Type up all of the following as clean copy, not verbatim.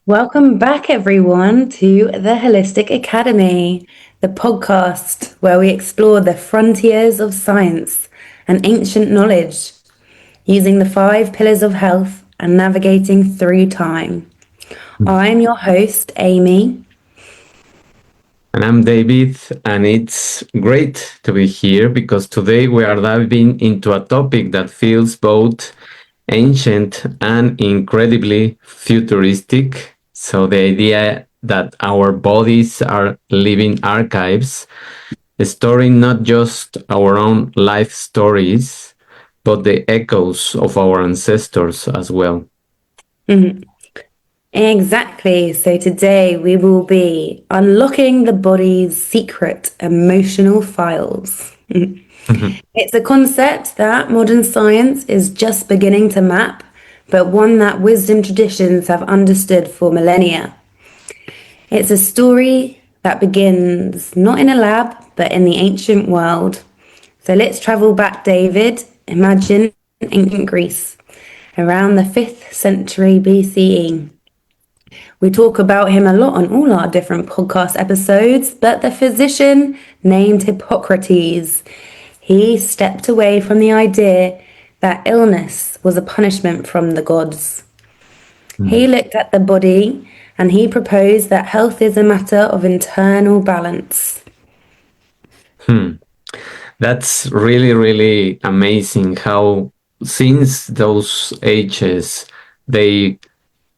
Welcome back, everyone, to the Holistic Academy, the podcast where we explore the frontiers of science and ancient knowledge using the 5 pillars of health and navigating through time. I'm your host, Amy. And I'm David, and it's great to be here because today we are diving into a topic that feels both ancient and incredibly futuristic. So, the idea that our bodies are living archives, storing not just our own life stories, but the echoes of our ancestors as well. Exactly. So today we will be unlocking the body's secret emotional files. It's a concept that modern science is just beginning to map, but one that wisdom traditions have understood for millennia. It's a story that begins not in a lab, but in the ancient world. So let's travel back, David. Imagine ancient Greece, around the 5th century BCE. We talk about him a lot on all our different podcast episodes, but the physician named Hippocrates, he stepped away from the idea that illness was a punishment from the gods. He looked at the body and he proposed that health is a matter of internal balance. Hmm. That's really, really amazing how, since those ages, they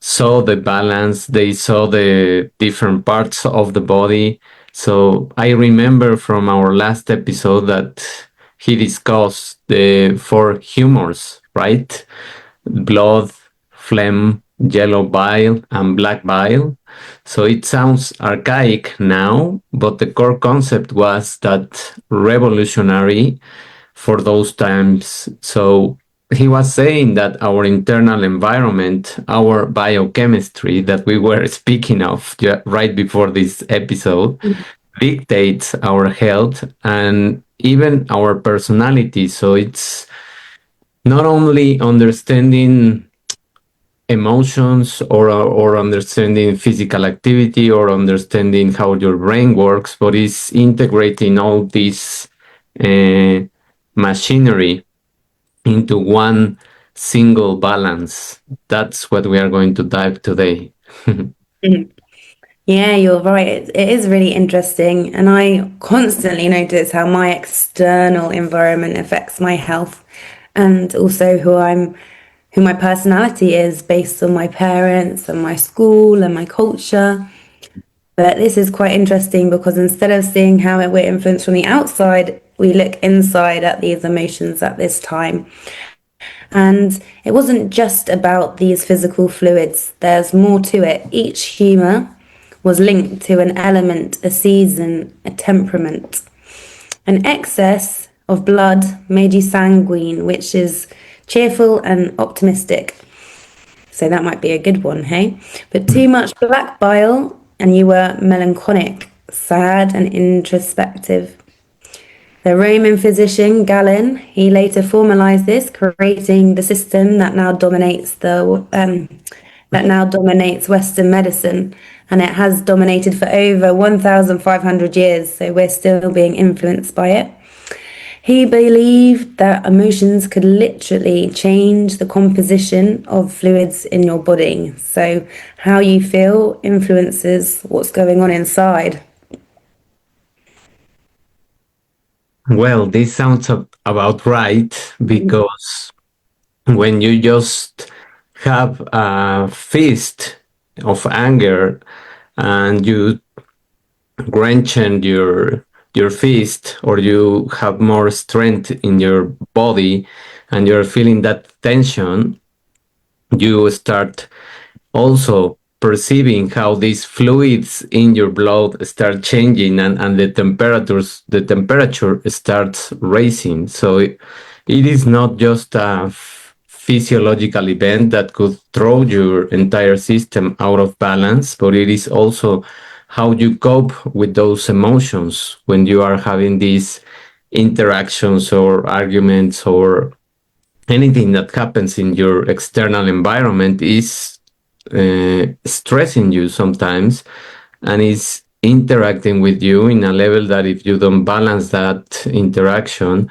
saw the balance, they saw the different parts of the body. So I remember from our last episode that he discussed the four humors, right? Blood, phlegm, yellow bile, and black bile. So it sounds archaic now, but the core concept was that revolutionary for those times. So he was saying that our internal environment, our biochemistry that we were speaking of right before this episode, dictates our health and even our personality. So it's not only understanding emotions or understanding physical activity or understanding how your brain works, but it's integrating all this uh, machinery into one single balance. That's what we are going to dive today. Mhm. Yeah, you're right. It is really interesting. And I constantly notice how my external environment affects my health and also who my personality is based on my parents and my school and my culture. But this is quite interesting because instead of seeing how we're influenced from the outside, we look inside at these emotions at this time. And it wasn't just about these physical fluids, there's more to it. Each humour was linked to an element, a season, a temperament. An excess of blood made you sanguine, which is cheerful and optimistic. So that might be a good one, hey? But too much black bile and you were melancholic, sad and introspective. The Roman physician Galen, he later formalized this, creating the system that now dominates Western medicine, and it has dominated for over 1,500 years. So we're still being influenced by it. He believed that emotions could literally change the composition of fluids in your body. So how you feel influences what's going on inside. Well, this sounds about right because when you just have a fist of anger and you grandchen your fist or you have more strength in your body and you're feeling that tension, you start also perceiving how these fluids in your blood start changing and the temperature starts raising. So it is not just a physiological event that could throw your entire system out of balance, but it is also how you cope with those emotions when you are having these interactions or arguments or anything that happens in your external environment is stressing you sometimes, and is interacting with you in a level that if you don't balance that interaction,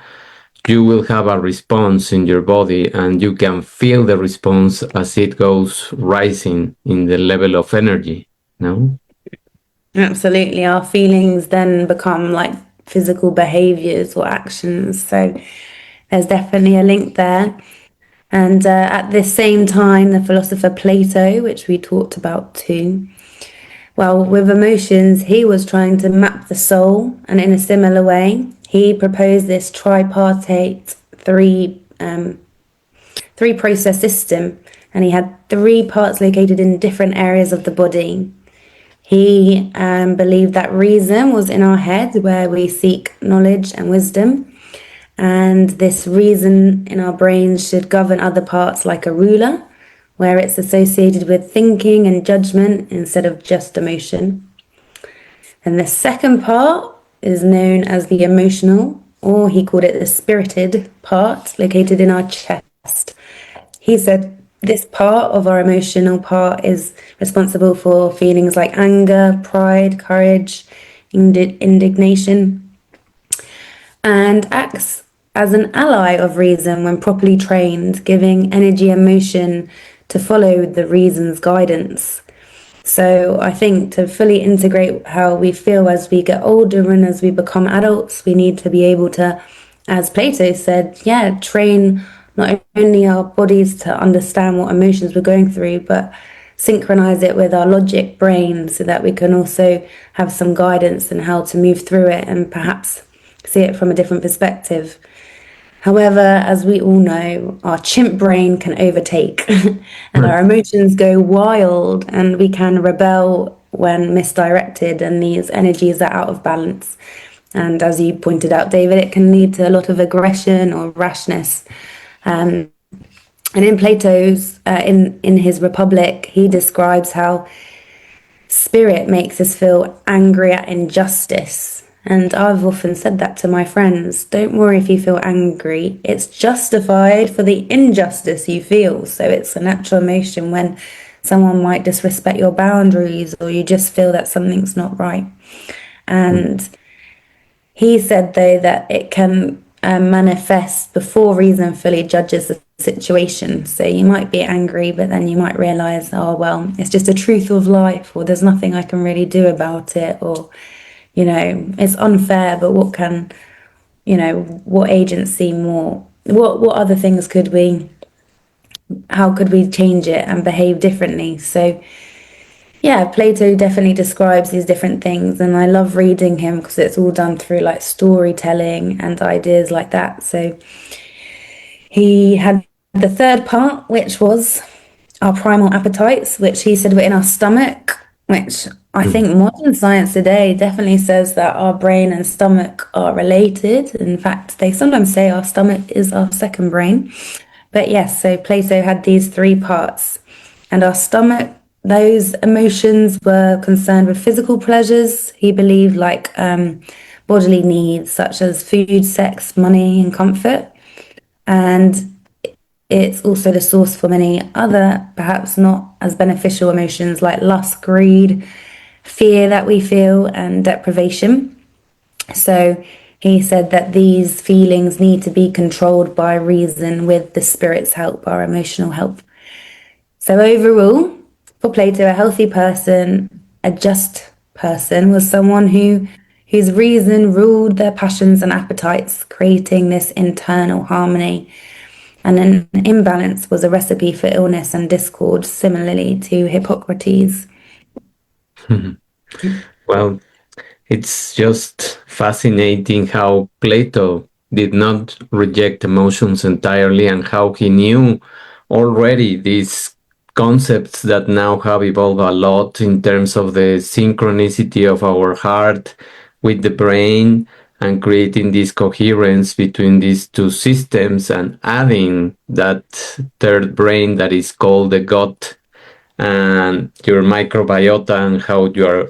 you will have a response in your body, and you can feel the response as it goes rising in the level of energy. No? Absolutely. Our feelings then become like physical behaviors or actions. So there's definitely a link there. And at the same time, the philosopher Plato, which we talked about too, well, with emotions, he was trying to map the soul, and in a similar way, he proposed this tripartite three process system, and he had three parts located in different areas of the body. He believed that reason was in our head, where we seek knowledge and wisdom, and this reason in our brains should govern other parts like a ruler, where it's associated with thinking and judgment instead of just emotion. And the second part is known as the emotional, or he called it the spirited part, located in our chest. He said this part of our emotional part is responsible for feelings like anger, pride, courage, indignation, and acts as an ally of reason when properly trained, giving energy and motion to follow the reason's guidance. So I think to fully integrate how we feel as we get older and as we become adults, we need to be able to, as Plato said, yeah, train not only our bodies to understand what emotions we're going through, but synchronize it with our logic brain so that we can also have some guidance in how to move through it and perhaps see it from a different perspective. However, as we all know, our chimp brain can overtake and our emotions go wild, and we can rebel when misdirected, and these energies are out of balance. And as you pointed out, David, it can lead to a lot of aggression or rashness. And in Plato's, in his Republic, he describes how spirit makes us feel angry at injustice. And I've often said that to my friends. Don't worry if you feel angry. It's justified for the injustice you feel. So it's a natural emotion when someone might disrespect your boundaries or you just feel that something's not right. And he said, though, that it can manifest before reason fully judges the situation. So you might be angry, but then you might realize, oh, well, it's just a truth of life, or there's nothing I can really do about it, or it's unfair, but what agency more, what other things how could we change it and behave differently? So, yeah, Plato definitely describes these different things, and I love reading him because it's all done through like storytelling and ideas like that. So, he had the third part, which was our primal appetites, which he said were in our stomach, which I think modern science today definitely says that our brain and stomach are related. In fact, they sometimes say our stomach is our second brain. But yes, so Plato had these three parts. And our stomach, those emotions were concerned with physical pleasures. He believed like bodily needs such as food, sex, money, and comfort. And it's also the source for many other, perhaps not as beneficial emotions like lust, greed, fear that we feel, and deprivation. So he said that these feelings need to be controlled by reason with the spirit's help, our emotional help. So overall, for Plato, a healthy person, a just person, was someone whose reason ruled their passions and appetites, creating this internal harmony. And an imbalance was a recipe for illness and discord, similarly to Hippocrates. Well, it's just fascinating how Plato did not reject emotions entirely, and how he knew already these concepts that now have evolved a lot in terms of the synchronicity of our heart with the brain, and creating this coherence between these two systems, and adding that third brain that is called the gut, and your microbiota, and how you are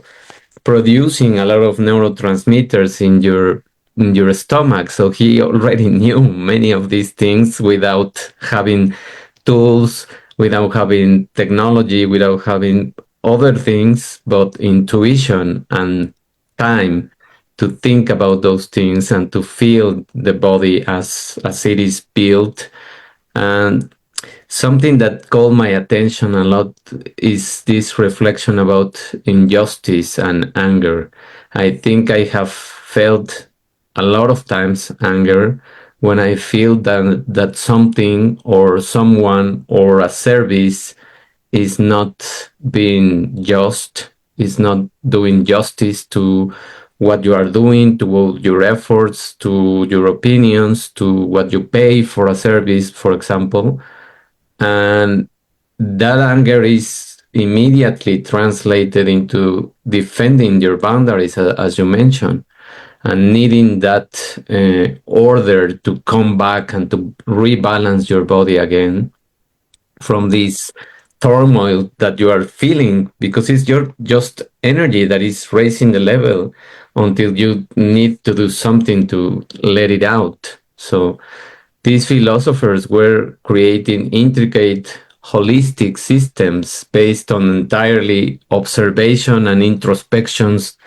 producing a lot of neurotransmitters in your stomach. So he already knew many of these things without having tools without having technology, without having other things, but intuition and time to think about those things and to feel the body as it is built. And something that called my attention a lot is this reflection about injustice and anger. I think I have felt a lot of times anger when I feel that something or someone or a service is not being just, is not doing justice to what you are doing, to your efforts, to your opinions, to what you pay for a service, for example. And that anger is immediately translated into defending your boundaries, as you mentioned, and needing that order to come back and to rebalance your body again from this turmoil that you are feeling, because it's your just energy that is raising the level until you need to do something to let it out. So these philosophers were creating intricate holistic systems based on entirely observation and introspections.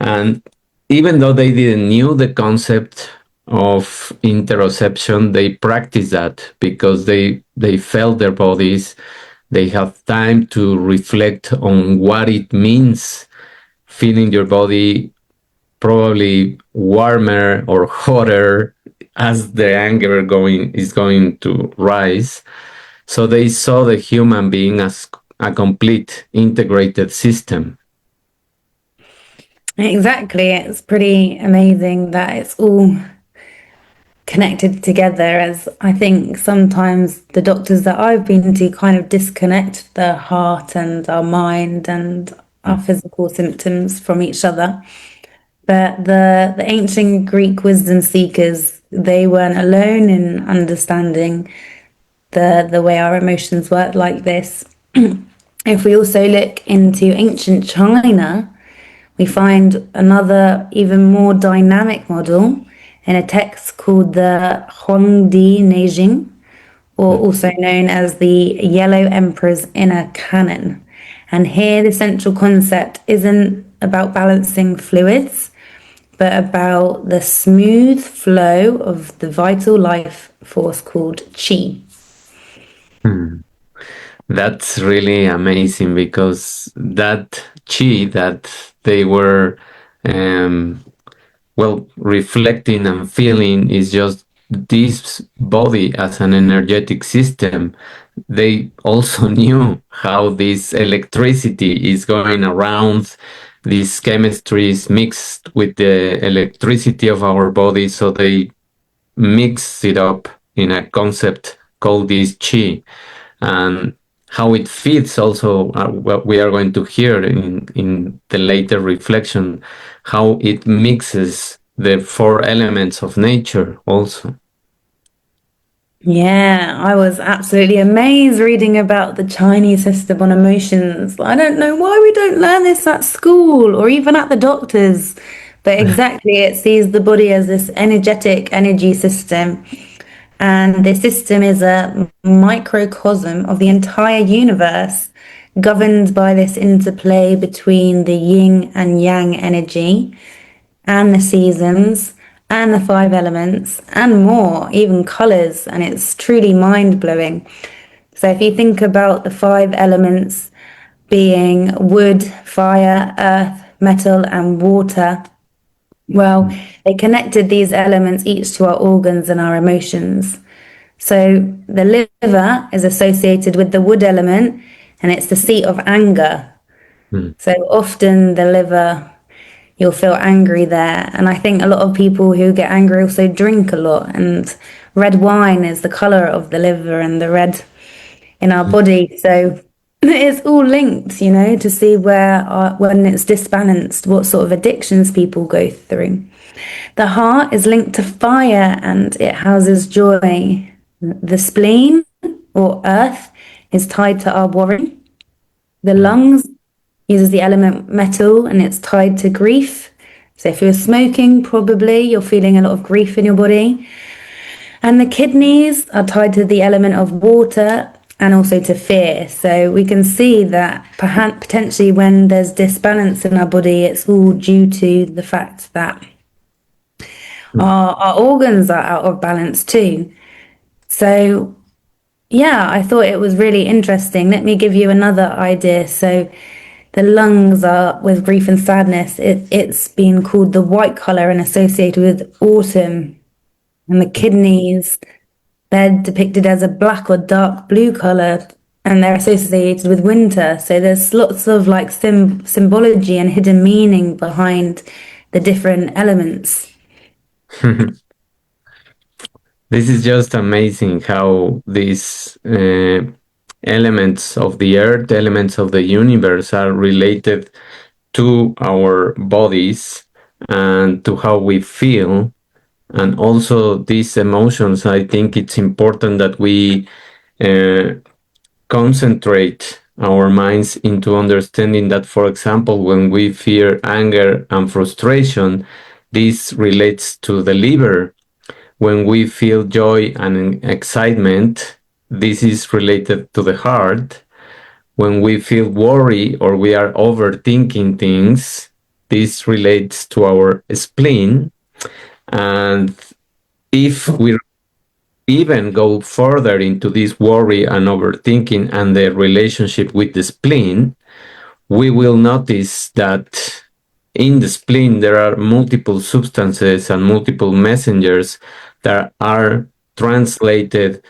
And even though they didn't knew the concept of interoception, they practiced that because they felt their bodies. They have time to reflect on what it means feeling your body probably warmer or hotter as the anger going is going to rise. So they saw the human being as a complete integrated system. Exactly. It's pretty amazing that it's all connected together, as I think sometimes the doctors that I've been to kind of disconnect the heart and our mind and our physical symptoms from each other. But the ancient Greek wisdom seekers, they weren't alone in understanding the way our emotions work like this. If we also look into ancient China, we find another even more dynamic model in a text called the Huangdi Neijing, or also known as the Yellow Emperor's Inner Canon. And here the central concept isn't about balancing fluids, but about the smooth flow of the vital life force called qi. Hmm. That's really amazing because that chi that they were um, well reflecting and feeling is just this body as an energetic system. They also knew how this electricity is going around. This chemistry is mixed with the electricity of our body, so they mix it up in a concept called this chi, and how it fits also what we are going to hear in the later reflection, how it mixes the four elements of nature also. Yeah, I was absolutely amazed reading about the Chinese system on emotions. I don't know why we don't learn this at school or even at the doctors, but exactly, it sees the body as this energetic energy system. And this system is a microcosm of the entire universe, governed by this interplay between the yin and yang energy and the seasons and the five elements and more, even colors. And it's truly mind blowing. So if you think about the five elements being wood, fire, earth, metal, and water, well, they connected these elements each to our organs and our emotions. So the liver is associated with the wood element, and it's the seat of anger. Mm. So often the liver, you'll feel angry there. And I think a lot of people who get angry also drink a lot. And red wine is the color of the liver and the red in our body. So it's all linked, to see when it's disbalanced, what sort of addictions people go through. The heart is linked to fire and it houses joy. The spleen or earth is tied to our worry. The lungs uses the element metal and it's tied to grief. So if you're smoking, probably you're feeling a lot of grief in your body. And the kidneys are tied to the element of water and also to fear. So we can see that potentially when there's disbalance in our body, it's all due to the fact that our organs are out of balance too. So yeah, I thought it was really interesting. Let me give you another idea. So the lungs are with grief and sadness. It's been called the white color and associated with autumn. And the kidneys, they're depicted as a black or dark blue color, and they're associated with winter. So there's lots of like symbology and hidden meaning behind the different elements. This is just amazing how these elements of the earth, elements of the universe are related to our bodies and to how we feel. And also these emotions, I think it's important that we uh, concentrate our minds into understanding that, for example, when we fear anger and frustration, this relates to the liver. When we feel joy and excitement, this is related to the heart. When we feel worry or we are overthinking things, this relates to our spleen. And if we even go further into this worry and overthinking and the relationship with the spleen, we will notice that in the spleen there are multiple substances and multiple messengers that are translated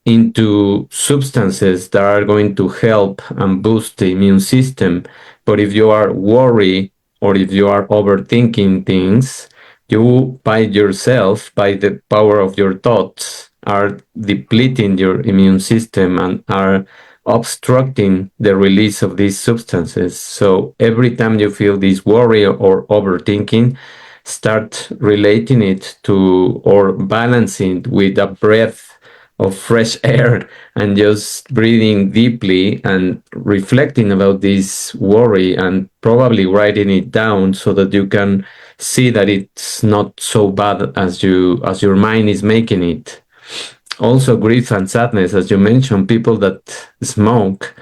into substances that are going to help and boost the immune system. But if you are worried or if you are overthinking things, you by yourself, by the power of your thoughts, are depleting your immune system and are obstructing the release of these substances. So every time you feel this worry or overthinking, start relating it to or balancing with a breath of fresh air and just breathing deeply and reflecting about this worry and probably writing it down so that you can see that it's not so bad as your mind is making it. Also, grief and sadness, as you mentioned, people that smoke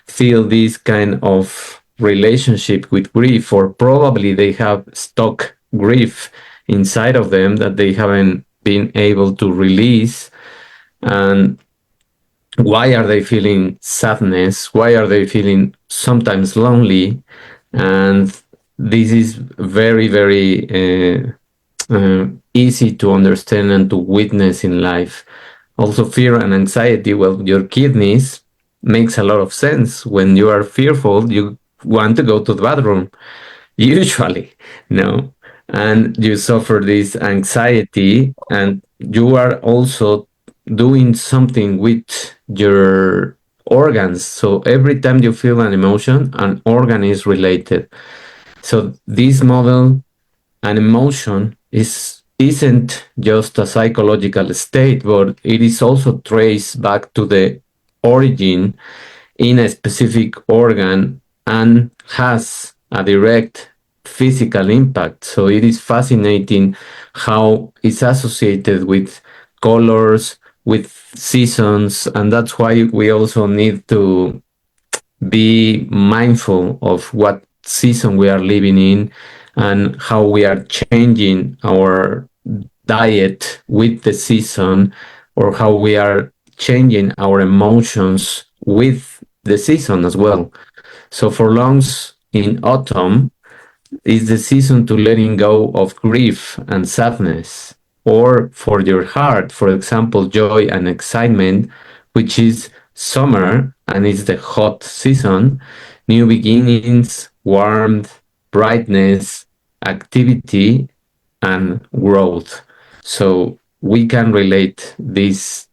feel this kind of relationship with grief, or probably they have stuck grief inside of them that they haven't been able to release. And why are they feeling sadness? Why are they feeling sometimes lonely? And this is very, very easy to understand and to witness in life. Also, fear and anxiety. Well, your kidneys makes a lot of sense. When you are fearful, you want to go to the bathroom, usually, no, and you suffer this anxiety, and you are also doing something with your organs. So every time you feel an emotion, an organ is related. So this model, an emotion isn't just a psychological state, but it is also traced back to the origin in a specific organ and has a direct physical impact. So it is fascinating how it's associated with colors, with seasons, and that's why we also need to be mindful of what season we are living in and how we are changing our diet with the season, or how we are changing our emotions with the season as well. So for lungs in autumn is the season to letting go of grief and sadness. Or for your heart, for example, joy and excitement, which is summer and it's the hot season, new beginnings, warmth, brightness, activity, and growth. So we can relate these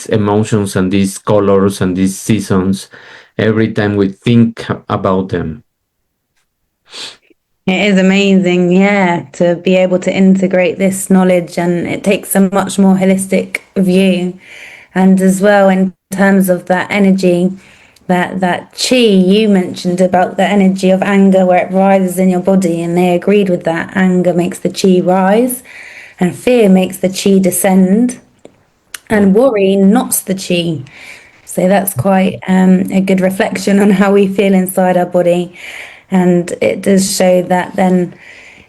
emotions and these colors and these seasons every time we think about them. It is amazing, yeah, to be able to integrate this knowledge, and it takes a much more holistic view. And as well, in terms of that energy, that chi you mentioned about the energy of anger where it rises in your body, and they agreed with that. Anger makes the chi rise, and fear makes the chi descend, and worry knots the chi. So that's quite a good reflection on how we feel inside our body. And it does show that then,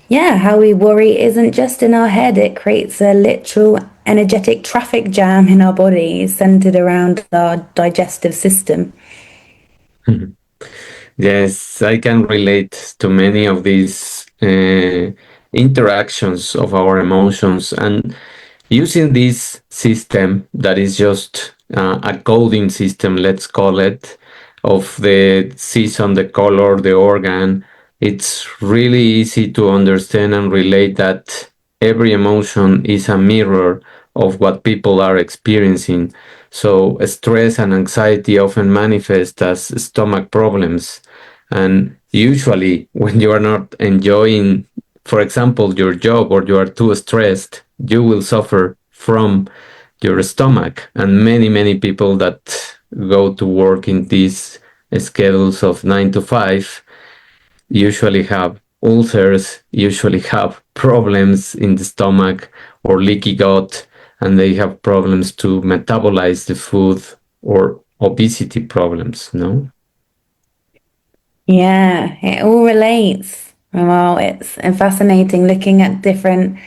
yeah, how we worry isn't just in our head, it creates a literal energetic traffic jam in our body centered around our digestive system. Yes, I can relate to many of these interactions of our emotions, and using this system that is just a coding system, let's call it, of the season, the color, the organ. It's really easy to understand and relate that every emotion is a mirror of what people are experiencing. So stress and anxiety often manifest as stomach problems. And usually, when you are not enjoying, for example, your job, or you are too stressed, you will suffer from your stomach. And many, many people that go to work in these schedules of 9 to 5 usually have ulcers, usually have problems in the stomach or leaky gut, and they have problems to metabolize the food, or obesity problems, no? Yeah, it all relates. Well, it's fascinating looking at different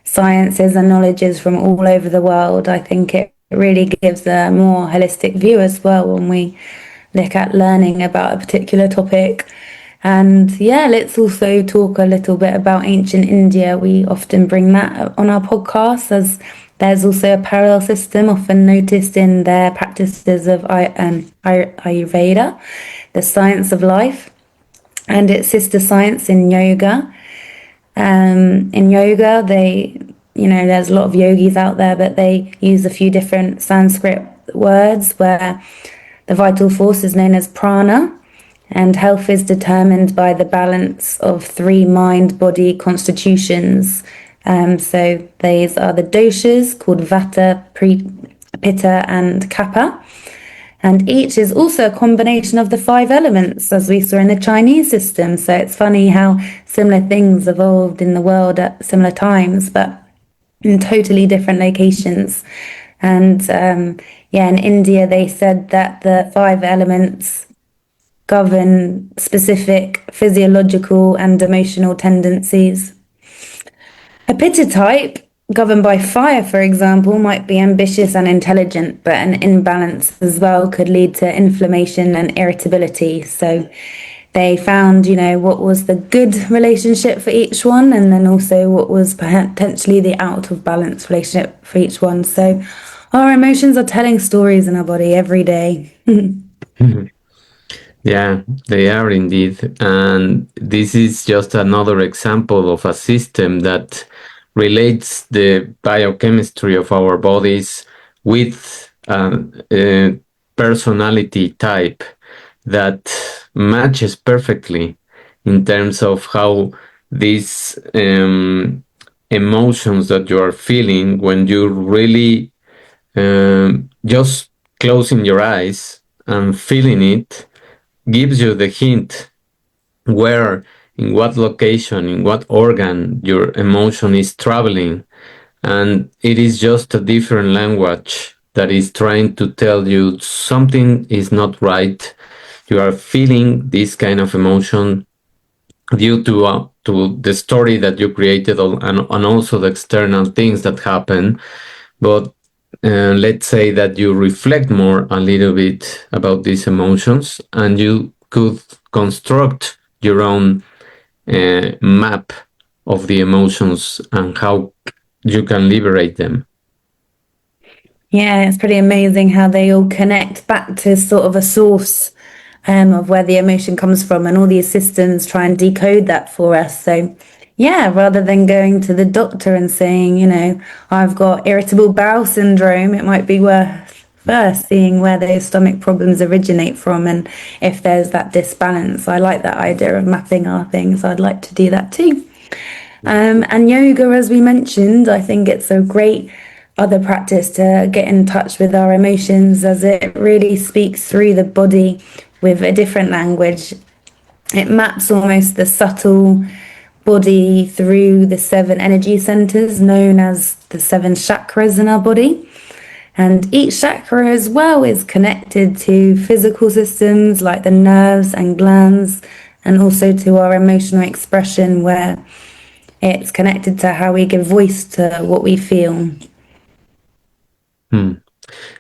sciences and knowledges from all over the world. I think it really gives a more holistic view as well when we look at learning about a particular topic. And yeah, let's also talk a little bit about ancient India. We often bring that on our podcast, as there's also a parallel system often noticed in their practices of Ayurveda, the science of life, and its sister science in yoga. In yoga, there's a lot of yogis out there, but they use a few different Sanskrit words where the vital force is known as prana, and health is determined by the balance of three mind body constitutions. So these are the doshas called vata, pitta, and kapha. And each is also a combination of the five elements, as we saw in the Chinese system. So it's funny how similar things evolved in the world at similar times, but in totally different locations. And yeah, in India, they said that the five elements govern specific physiological and emotional tendencies. A pitta type, governed by fire, for example, might be ambitious and intelligent, but an imbalance as well could lead to inflammation and irritability. So they found, what was the good relationship for each one, and then also what was potentially the out of balance relationship for each one. So our emotions are telling stories in our body every day. Yeah, they are indeed. And this is just another example of a system that relates the biochemistry of our bodies with a personality type that matches perfectly in terms of how these emotions that you are feeling when you really just closing your eyes and feeling it gives you the hint where, in what location, in what organ your emotion is traveling. And it is just a different language that is trying to tell you something is not right. You are feeling this kind of emotion due to the story that you created, and also the external things that happen. But let's say that you reflect more a little bit about these emotions, and you could construct your own map of the emotions and how you can liberate them. Yeah, it's pretty amazing how they all connect back to sort of a source of where the emotion comes from, and all these systems try and decode that for us. So, yeah, rather than going to the doctor and saying, I've got irritable bowel syndrome, it might be worth first seeing where those stomach problems originate from and if there's that disbalance. I like that idea of mapping our things. I'd like to do that too. And yoga, as we mentioned, I think it's a great other practice to get in touch with our emotions, as it really speaks through the body with a different language. It maps almost the subtle body through the seven energy centers known as the seven chakras in our body. And each chakra as well is connected to physical systems like the nerves and glands, and also to our emotional expression, where it's connected to how we give voice to what we feel. Hmm.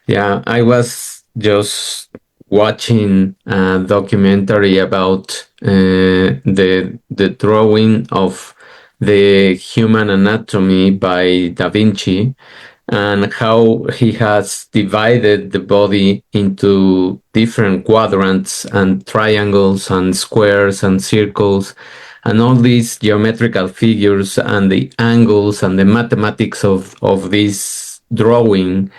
Yeah, I was just watching a documentary about the drawing of the human anatomy by Da Vinci, and how he has divided the body into different quadrants and triangles and squares and circles, and all these geometrical figures and the angles and the mathematics of this drawing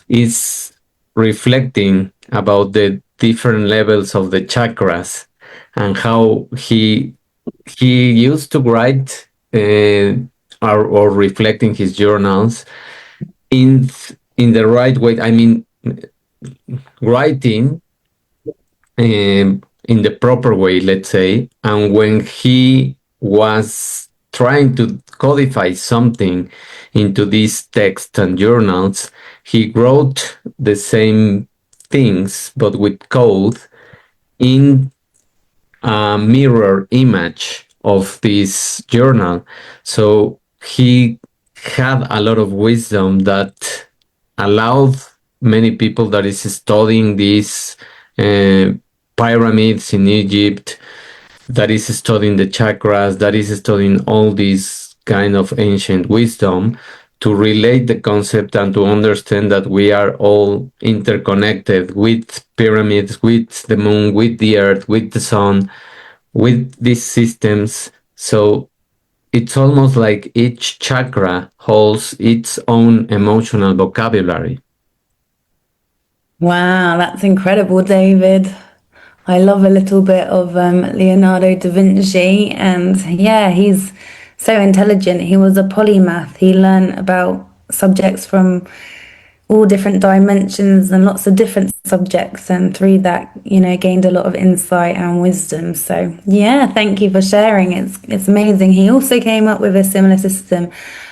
is reflecting about the different levels of the chakras, and how he used to write or reflect in his journals in in the right way. I mean, writing in the proper way, let's say. And when he was trying to codify something into these texts and journals, he wrote the same things but with code in a mirror image of this journal. So he had a lot of wisdom that allowed many people that is studying these uh, pyramids in Egypt, that is studying the chakras, that is studying all these kind of ancient wisdom, to relate the concept and to understand that we are all interconnected with pyramids, with the moon, with the earth, with the sun, with these systems. So it's almost like each chakra holds its own emotional vocabulary. Wow, that's incredible, David. I love a little bit of Leonardo da Vinci, and yeah, he's so intelligent. He was a polymath. He learned about subjects from all different dimensions and lots of different subjects, and through that, gained a lot of insight and wisdom. So yeah, thank you for sharing. It's amazing. He also came up with a similar system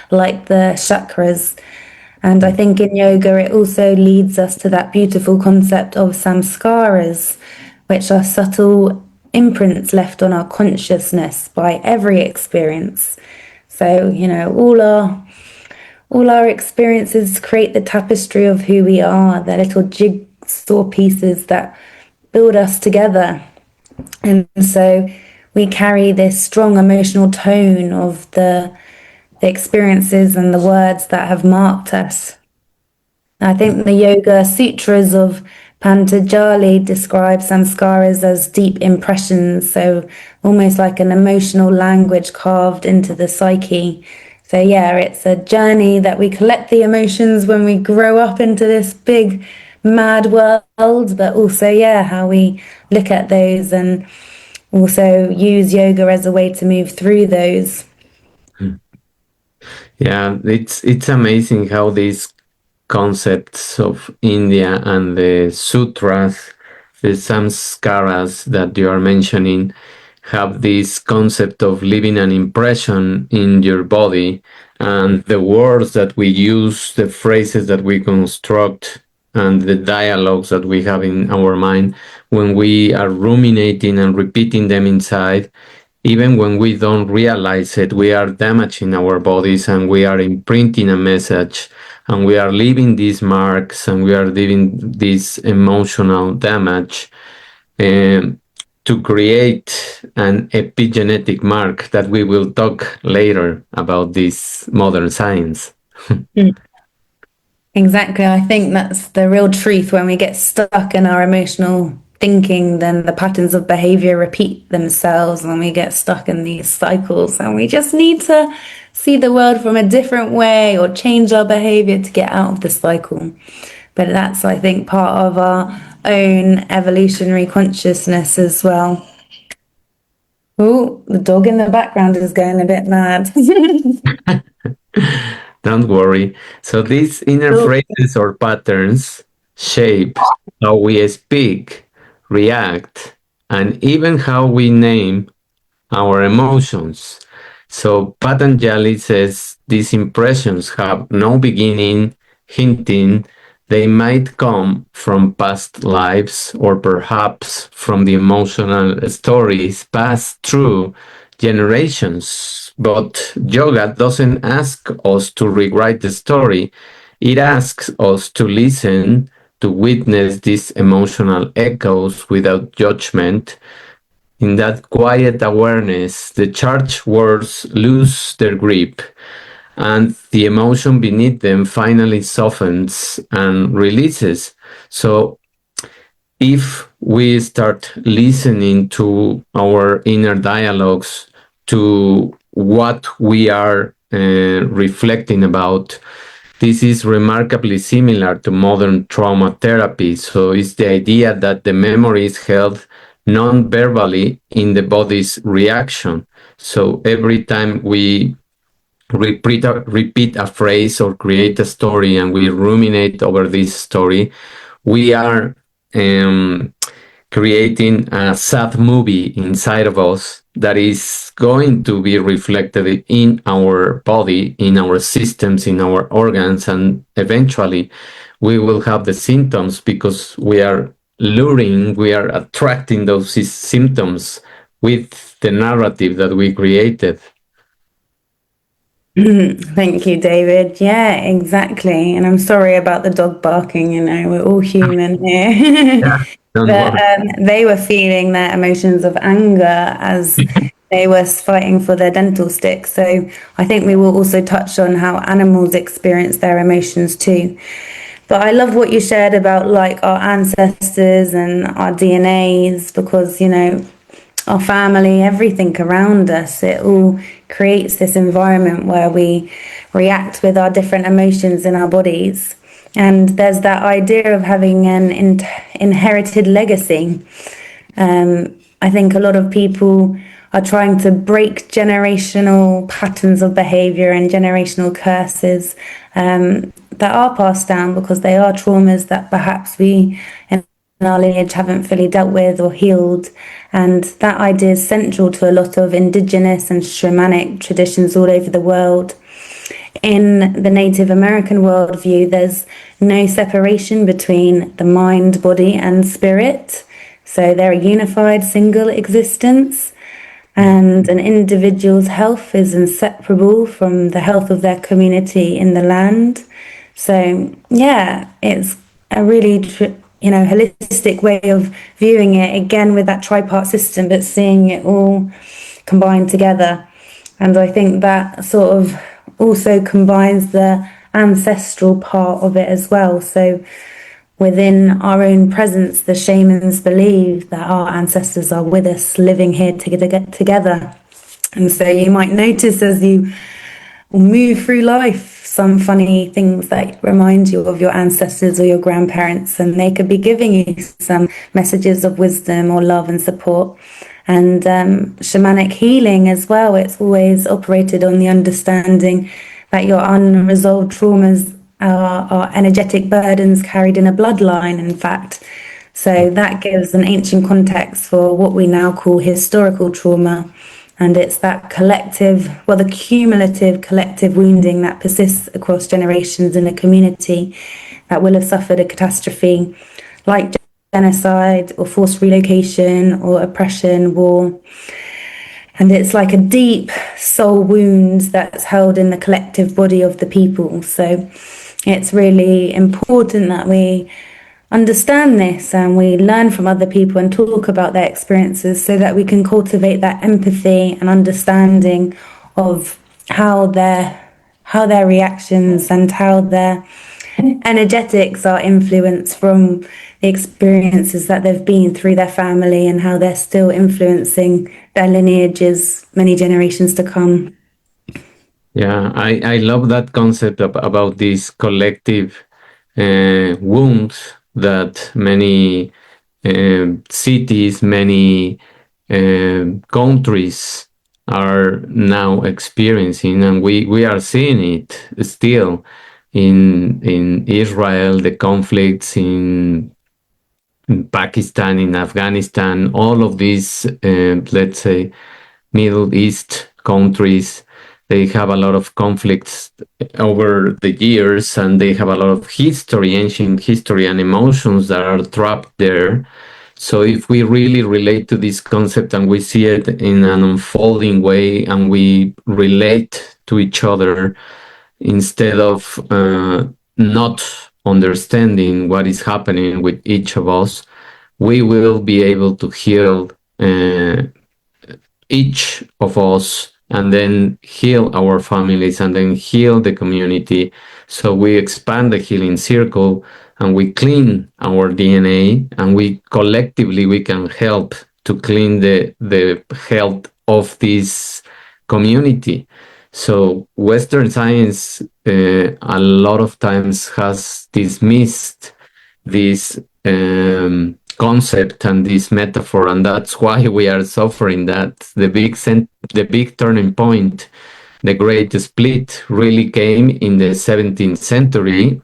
like the chakras, and I think in yoga it also leads us to that beautiful concept of samskaras, which are subtle imprints left on our consciousness by every experience. So, all our experiences create the tapestry of who we are. They're little jigsaw pieces that build us together. And so we carry this strong emotional tone of the experiences and the words that have marked us. I think the Yoga Sutras of Patanjali describe samskaras as deep impressions, so almost like an emotional language carved into the psyche. So, yeah, it's a journey that we collect the emotions when we grow up into this big, mad world, but also, yeah, how we look at those and also use yoga as a way to move through those. Yeah, it's amazing how these concepts of India and the sutras, the samskaras that you are mentioning, have this concept of leaving an impression in your body, and the words that we use, the phrases that we construct, and the dialogues that we have in our mind, when we are ruminating and repeating them inside, even when we don't realize it, we are damaging our bodies and we are imprinting a message, and we are leaving these marks and we are leaving this emotional damage, um, to create an epigenetic mark that we will talk later about this modern science. Exactly. I think that's the real truth. When we get stuck in our emotional thinking, then the patterns of behavior repeat themselves and we get stuck in these cycles. And we just need to see the world from a different way or change our behavior to get out of the cycle. But that's, I think, part of our own evolutionary consciousness as well. Oh, the dog in the background is going a bit mad. Don't worry. So these inner Oh, phrases or patterns shape how we speak, react, and even how we name our emotions. So Patanjali says these impressions have no beginning, hinting They might come from past lives or perhaps from the emotional stories passed through generations. But yoga doesn't ask us to rewrite the story, it asks us to listen, to witness these emotional echoes without judgment. In that quiet awareness, the charged words lose their grip and the emotion beneath them finally softens and releases. So, if we start listening to our inner dialogues, to what we are reflecting about, this is remarkably similar to modern trauma therapy. So, it's the idea that the memory is held non verbally in the body's reaction. So, every time we repeat a phrase or create a story and we ruminate over this story, we are um, creating a sad movie inside of us that is going to be reflected in our body, in our systems, in our organs, and eventually we will have the symptoms because we are attracting those symptoms with the narrative that we created. Thank you, David. Yeah, exactly. And I'm sorry about the dog barking, we're all human here. Yeah, don't But worry. they were feeling their emotions of anger as they were fighting for their dental stick. So I think we will also touch on how animals experience their emotions too. But I love what you shared about like our ancestors and our DNAs because, our family, everything around us, it all creates this environment where we react with our different emotions in our bodies. And there's that idea of having an inherited legacy. I think a lot of people are trying to break generational patterns of behavior and generational curses that are passed down because they are traumas that perhaps we in our lineage haven't fully dealt with or healed. And that idea is central to a lot of indigenous and shamanic traditions all over the world. In the Native American worldview, there's no separation between the mind, body, and spirit. So they're a unified single existence, and an individual's health is inseparable from the health of their community in the land. So, yeah, it's a really, holistic way of viewing it, again, with that tripart system, but seeing it all combined together. And I think that sort of also combines the ancestral part of it as well. So within our own presence, the shamans believe that our ancestors are with us, living here together. And so you might notice as you move through life some funny things that remind you of your ancestors or your grandparents, and they could be giving you some messages of wisdom or love and support. And shamanic healing as well, it's always operated on the understanding that your unresolved traumas are energetic burdens carried in a bloodline, in fact. So that gives an ancient context for what we now call historical trauma. And it's that collective, well, the cumulative collective wounding that persists across generations in a community that will have suffered a catastrophe like genocide or forced relocation or oppression, war. And it's like a deep soul wound that's held in the collective body of the people. So it's really important that we understand this and we learn from other people and talk about their experiences so that we can cultivate that empathy and understanding of how their reactions and how their energetics are influenced from the experiences that they've been through their family and how they're still influencing their lineages many generations to come. Yeah, I love that concept about this collective wounds that many cities, many countries are now experiencing, and we are seeing it still in Israel, the conflicts in Pakistan, in Afghanistan, all of these, let's say, Middle East countries. They have a lot of conflicts over the years, and they have a lot of history, ancient history, and emotions that are trapped there. So if we really relate to this concept and we see it in an unfolding way and we relate to each other instead of not understanding what is happening with each of us, we will be able to heal each of us and then heal our families and then heal the community. So we expand the healing circle and we clean our DNA, and we collectively we can help to clean the health of this community. So Western science a lot of times has dismissed this concept and this metaphor, and that's why we are suffering. That the big turning point, the great split, really came in the 17th century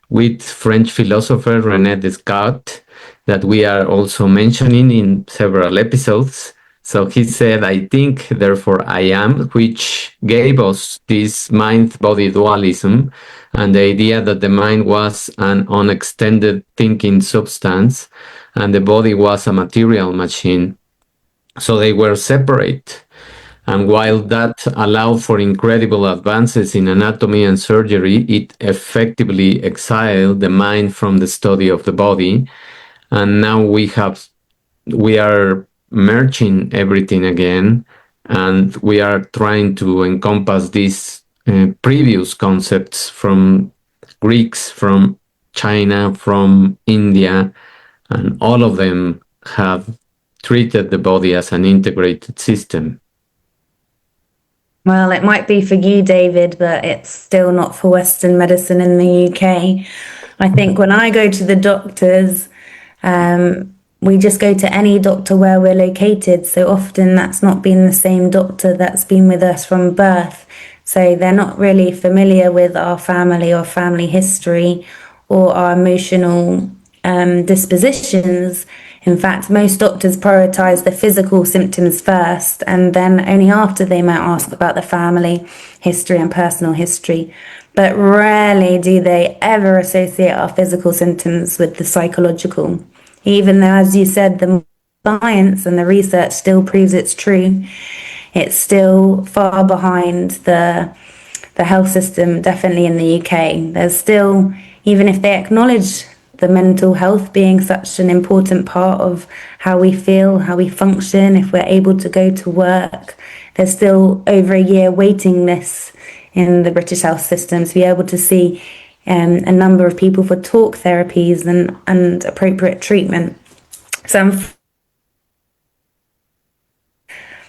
with French philosopher René Descartes, that we are also mentioning in several episodes. So he said, I think, therefore I am, which gave us this mind-body dualism and the idea that the mind was an unextended thinking substance and the body was a material machine. So they were separate. And while that allowed for incredible advances in anatomy and surgery, it effectively exiled the mind from the study of the body. And now we are merging everything again, and we are trying to encompass these previous concepts from Greeks, from China, from India, and all of them have treated the body as an integrated system. Well, it might be for you, David, but it's still not for Western medicine in the UK. I think when I go to the doctors, we just go to any doctor where we're located. So often that's not been the same doctor that's been with us from birth. So they're not really familiar with our family or family history or our emotional dispositions. In fact, most doctors prioritize the physical symptoms first, and then only after they might ask about the family history and personal history. But rarely do they ever associate our physical symptoms with the psychological. Even though, as you said, the science and the research still proves it's true, it's still far behind the health system, definitely in the UK. There's still, even if they acknowledge the mental health being such an important part of how we feel, how we function, if we're able to go to work, there's still over a year waiting list in the British health system to be able to see a number of people for talk therapies and appropriate treatment. So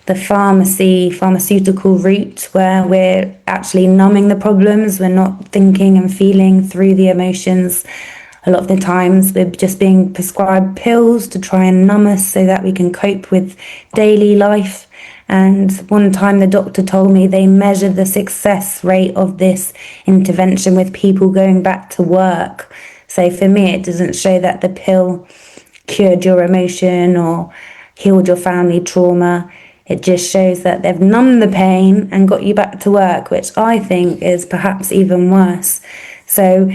the pharmaceutical route, where we're actually numbing the problems, we're not thinking and feeling through the emotions. A lot of the times we're just being prescribed pills to try and numb us so that we can cope with daily life. And one time the doctor told me they measure the success rate of this intervention with people going back to work. So for me, it doesn't show that the pill cured your emotion or healed your family trauma. It just shows that they've numbed the pain and got you back to work, which I think is perhaps even worse. So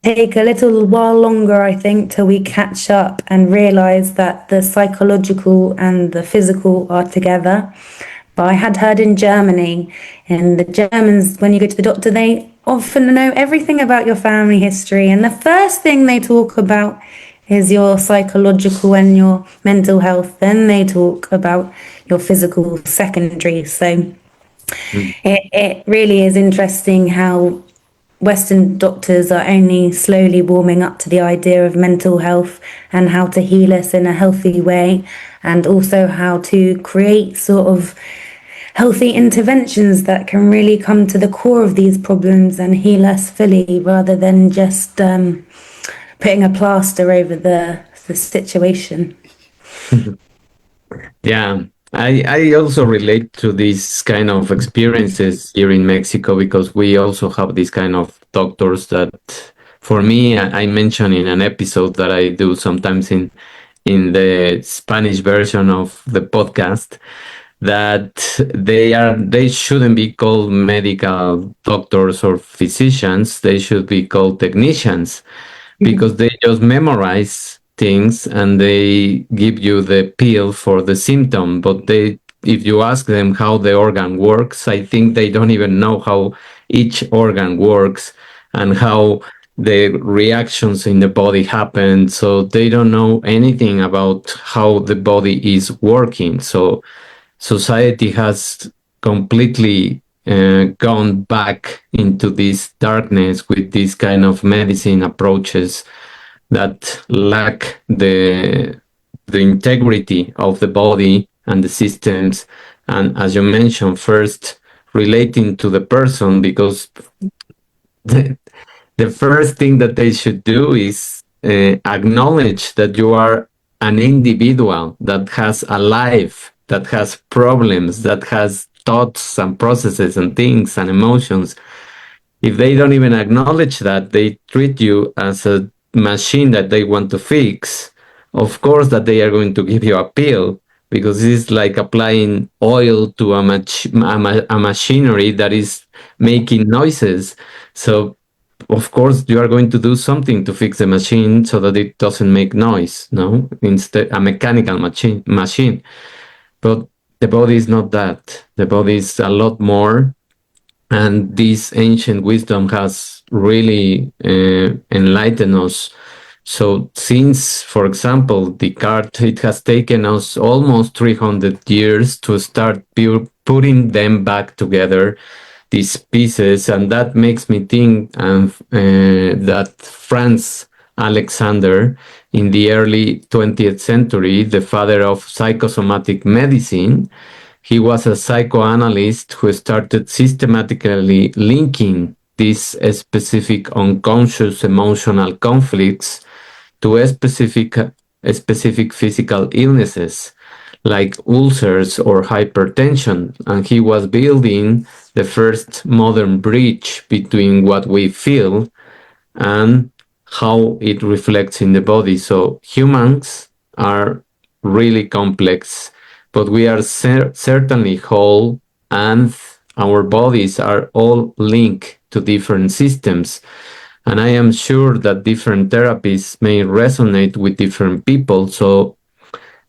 take a little while longer, I think, till we catch up and realize that the psychological and the physical are together. But I had heard in Germany, and the Germans, when you go to the doctor, they often know everything about your family history. And the first thing they talk about is your psychological and your mental health. Then they talk about your physical secondary. So it really is interesting how Western doctors are only slowly warming up to the idea of mental health and how to heal us in a healthy way, and also how to create sort of healthy interventions that can really come to the core of these problems and heal us fully, rather than just putting a plaster over the situation. Yeah, I also relate to these kind of experiences here in Mexico, because we also have these kind of doctors that, for me, I mentioned in an episode that I do sometimes in the Spanish version of the podcast. that they shouldn't be called medical doctors or physicians. They should be called technicians, because they just memorize things and they give you the pill for the symptom. But they, if you ask them how the organ works, I think they don't even know how each organ works and how the reactions in the body happen. So they don't know anything about how the body is working. So society has completely gone back into this darkness with this kind of medicine approaches that lack the integrity of the body and the systems, and as you mentioned, first relating to the person, because the, the first thing that they should do is acknowledge that you are an individual that has a life, that has problems, that has thoughts and processes and things and emotions. If they don't even acknowledge that, they treat you as a machine that they want to fix. Of course, that they are going to give you a pill, because it's like applying oil to a machinery that is making noises. So, of course, you are going to do something to fix the machine so that it doesn't make noise. No, instead, a mechanical machine. But the body is not that. The body is a lot more, and this ancient wisdom has really enlightened us. So since, for example, Descartes, it has taken us almost 300 years to start putting them back together, these pieces, and that makes me think that Franz Alexander, in the early 20th century, the father of psychosomatic medicine, he was a psychoanalyst who started systematically linking these specific unconscious emotional conflicts to specific physical illnesses like ulcers or hypertension. And he was building the first modern bridge between what we feel and how it reflects in the body. So humans are really complex, but we are certainly whole, and our bodies are all linked to different systems. And I am sure that different therapies may resonate with different people. So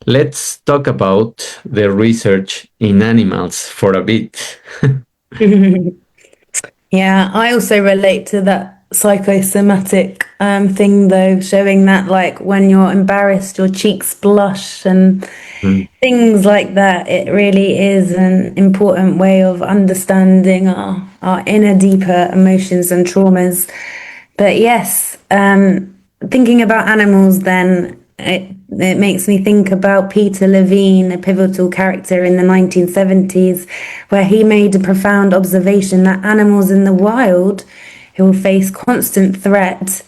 let's talk about the research in animals for a bit. Yeah, I also relate to that psychosomatic thing, though, showing that, like, when you're embarrassed, your cheeks blush and Mm, things like that. It really is an important way of understanding our inner, deeper emotions and traumas. But yes, thinking about animals, then it makes me think about Peter Levine, a pivotal character in the 1970s, where he made a profound observation that animals in the wild who face constant threat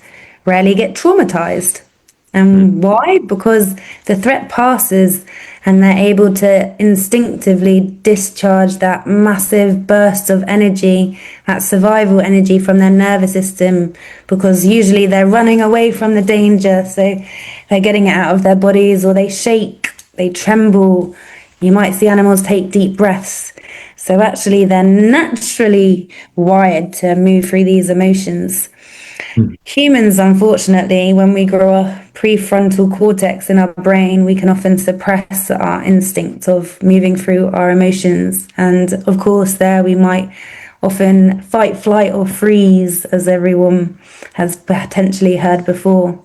rarely get traumatized. mm, And why? Because the threat passes and they're able to instinctively discharge that massive burst of energy, that survival energy from their nervous system, because usually they're running away from the danger. So they're getting it out of their bodies, or they shake, they tremble. You might see animals take deep breaths. So actually, they're naturally wired to move through these emotions. mm, Humans, unfortunately, when we grow a prefrontal cortex in our brain, we can often suppress our instinct of moving through our emotions. And of course, there we might often fight, flight, or freeze, as everyone has potentially heard before.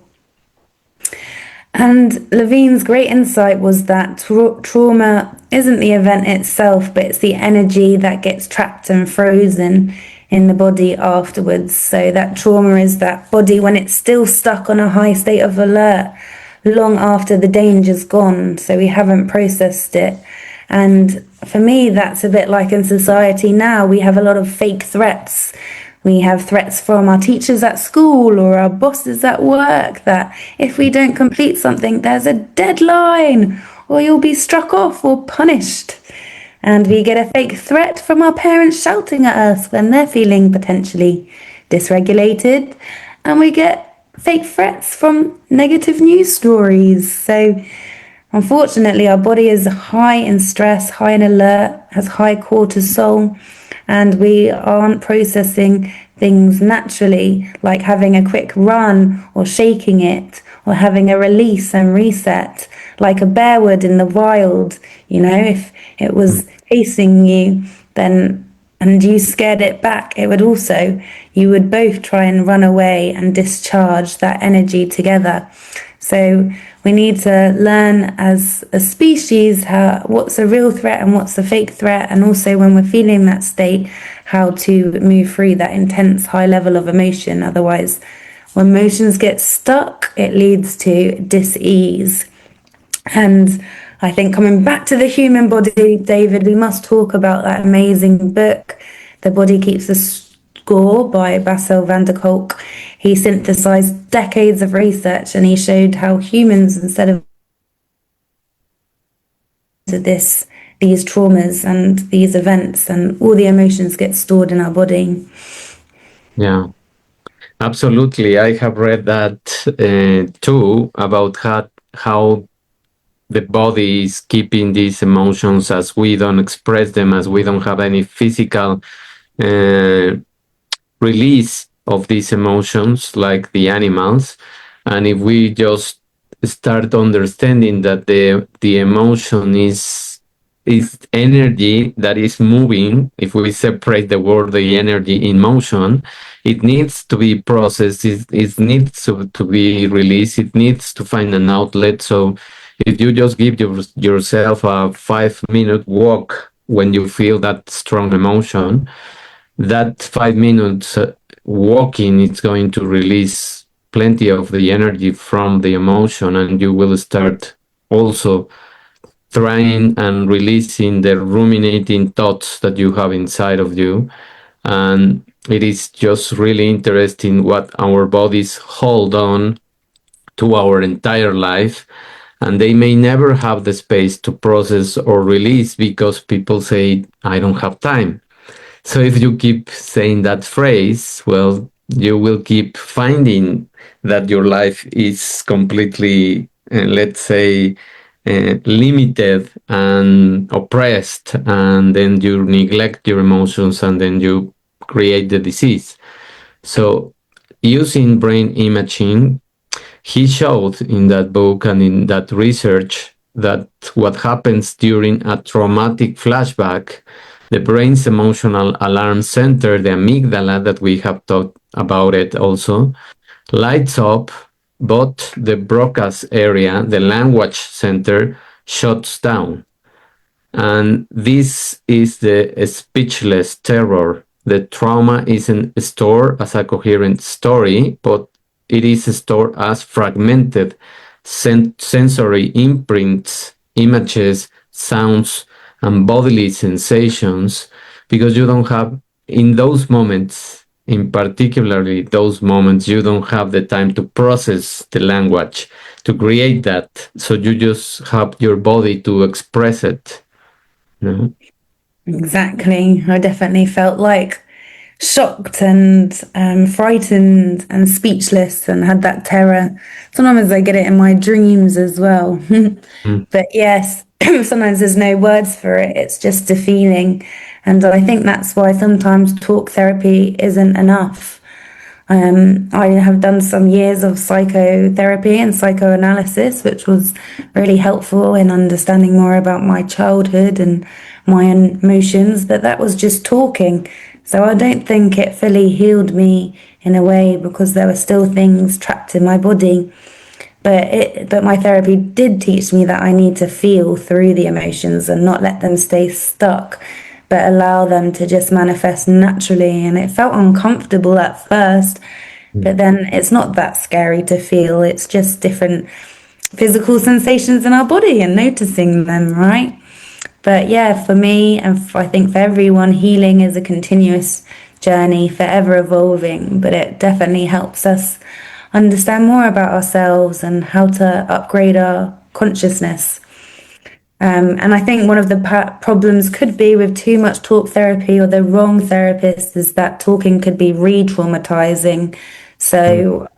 And Levine's great insight was that trauma isn't the event itself, but it's the energy that gets trapped and frozen in the body afterwards. So that trauma is that body when it's still stuck on a high state of alert long after the danger's gone. So we haven't processed it. And for me, that's a bit like in society now. We have a lot of fake threats. We have threats from our teachers at school or our bosses at work that if we don't complete something, there's a deadline or you'll be struck off or punished. And we get a fake threat from our parents shouting at us when they're feeling potentially dysregulated. And we get fake threats from negative news stories. So unfortunately, our body is high in stress, high in alert, has high cortisol, and we aren't processing things naturally, like having a quick run or shaking it or having a release and reset, like a bear would in the wild. You know, if it Mm. was chasing you, then and you scared it back, it would also, you would both try and run away and discharge that energy together. So we need to learn as a species how what's a real threat and what's a fake threat, and also when we're feeling that state, how to move through that intense high level of emotion. Otherwise, when emotions get stuck, it leads to dis-ease. And I think coming back to the human body, David, we must talk about that amazing book, The Body Keeps the Score by Bassel van der Kolk. He synthesized decades of research and he showed how humans, instead of this, these traumas and these events and all the emotions get stored in our body. Yeah, absolutely. I have read that too, about how the body is keeping these emotions, as we don't express them, as we don't have any physical uh, release of these emotions like the animals. And if we just start understanding that the emotion is energy that is moving, if we separate the word the energy in motion, it needs to be processed, it needs to be released, it needs to find an outlet. So if you just give yourself a 5 minute walk when you feel that strong emotion, that 5 minutes walking is going to release plenty of the energy from the emotion, and you will start also trying and releasing the ruminating thoughts that you have inside of you. And it is just really interesting what our bodies hold on to our entire life, and they may never have the space to process or release because people say, I don't have time. So if you keep saying that phrase, well, you will keep finding that your life is completely, let's say, limited and oppressed, and then you neglect your emotions, and then you create the disease. So using brain imaging, he showed in that book and in that research that what happens during a traumatic flashback, the brain's emotional alarm center, the amygdala that we have talked about it also, lights up, but the broca's area, the language center, shuts down. And this is the speechless terror. The trauma isn't stored as a coherent story, but it is stored as fragmented sensory imprints, images, sounds, and bodily sensations, because you don't have, in those moments, in particularly those moments, you don't have the time to process the language, to create that. So you just have your body to express it. No. Exactly. I definitely felt like shocked and frightened and speechless and had that terror. Sometimes I get it in my dreams as well. Mm, But yes, sometimes there's no words for it. It's just a feeling. And I think that's why sometimes talk therapy isn't enough. I have done some years of psychotherapy and psychoanalysis, which was really helpful in understanding more about my childhood and my emotions, but that was just talking. So I don't think it fully healed me in a way because there were still things trapped in my body. But my therapy did teach me that I need to feel through the emotions and not let them stay stuck, but allow them to just manifest naturally. And it felt uncomfortable at first, mm, but then it's not that scary to feel. It's just different physical sensations in our body and noticing them, right? But yeah, for me, and I think for everyone, healing is a continuous journey, forever evolving, but it definitely helps us understand more about ourselves and how to upgrade our consciousness. And I think one of the problems could be with too much talk therapy or the wrong therapist is that talking could be re-traumatizing. mm, So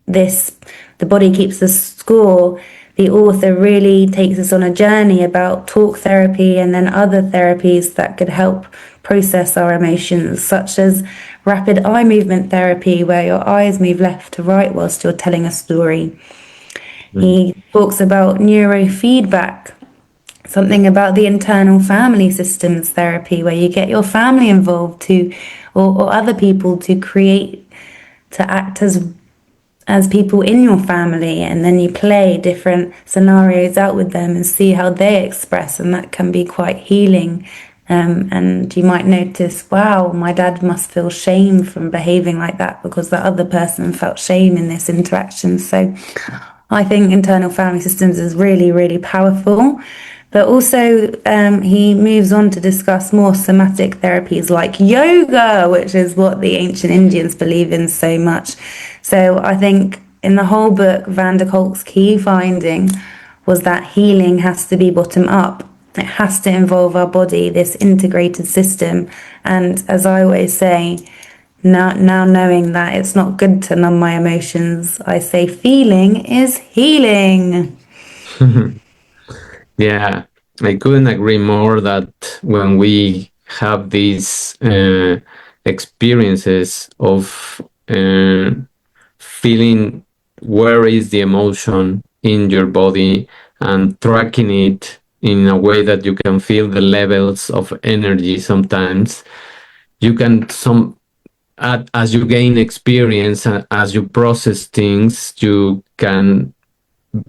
this, the body keeps the score. the author really takes us on a journey about talk therapy and then other therapies that could help process our emotions, such as rapid eye movement therapy, where your eyes move left to right whilst you're telling a story. Mm. He talks about neurofeedback, something about the internal family systems therapy, where you get your family involved or other people to create, to act as people in your family, and then you play different scenarios out with them and see how they express, and that can be quite healing. And you might notice, wow, my dad must feel shame from behaving like that because the other person felt shame in this interaction. So I think internal family systems is really, really powerful. But also, he moves on to discuss more somatic therapies like yoga, which is what the ancient Indians believe in so much. So I think in the whole book, Van der Kolk's key finding was that healing has to be bottom up. It has to involve our body, this integrated system. And as I always say, now knowing that it's not good to numb my emotions, I say feeling is healing. Yeah, I couldn't agree more that when we have these experiences of feeling where is the emotion in your body and tracking it in a way that you can feel the levels of energy sometimes, you can as you gain experience and as you process things, you can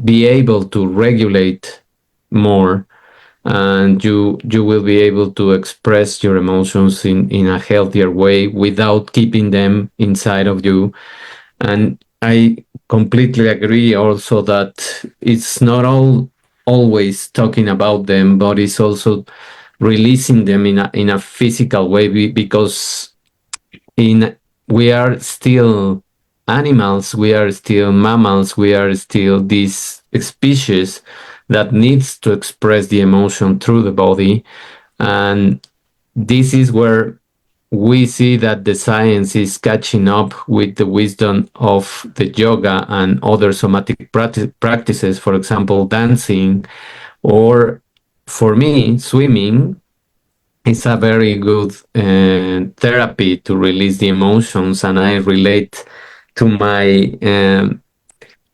be able to regulate more, and you will be able to express your emotions in a healthier way without keeping them inside of you. And I completely agree also that it's not always talking about them, but it's also releasing them in a physical way, because in we are still animals, we are still mammals, we are still this species that needs to express the emotion through the body. And this is where we see that the science is catching up with the wisdom of the yoga and other somatic practices, for example, dancing, or for me, swimming is a very good therapy to release the emotions. And I relate to my,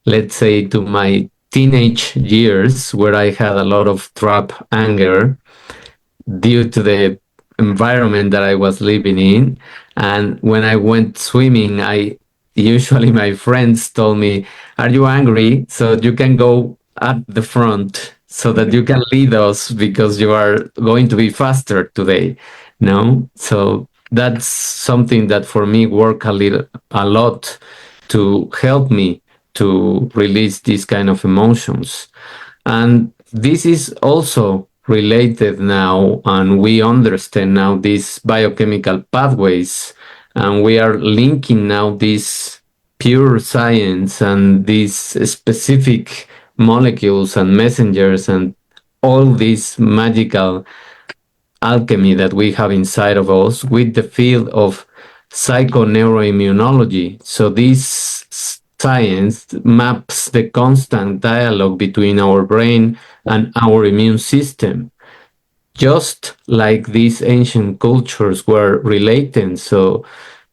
let's say, to my teenage years where I had a lot of trap anger due to the environment that I was living in. And when I went swimming, I usually my friends told me, "Are you angry? So you can go at the front so that you can lead us because you are going to be faster today." No, so that's something that for me work a lot to help me to release these kind of emotions. And this is also related now, and we understand now these biochemical pathways, and we are linking now this pure science and these specific molecules and messengers and all this magical alchemy that we have inside of us with the field of psychoneuroimmunology. So this science maps the constant dialogue between our brain and our immune system, just like these ancient cultures were related. So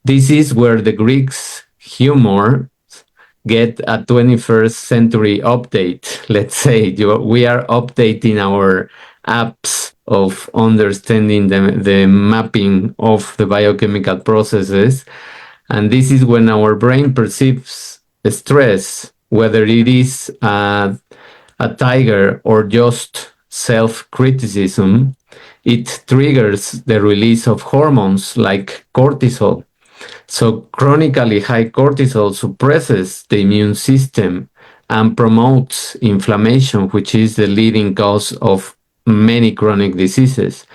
this is where the Greeks humor get a 21st century update. Let's say we are updating our apps of understanding the mapping of the biochemical processes. And this is when our brain perceives stress, whether it is a tiger or just self criticism, it triggers the release of hormones like cortisol. So chronically high cortisol suppresses the immune system and promotes inflammation, which is the leading cause of many chronic diseases.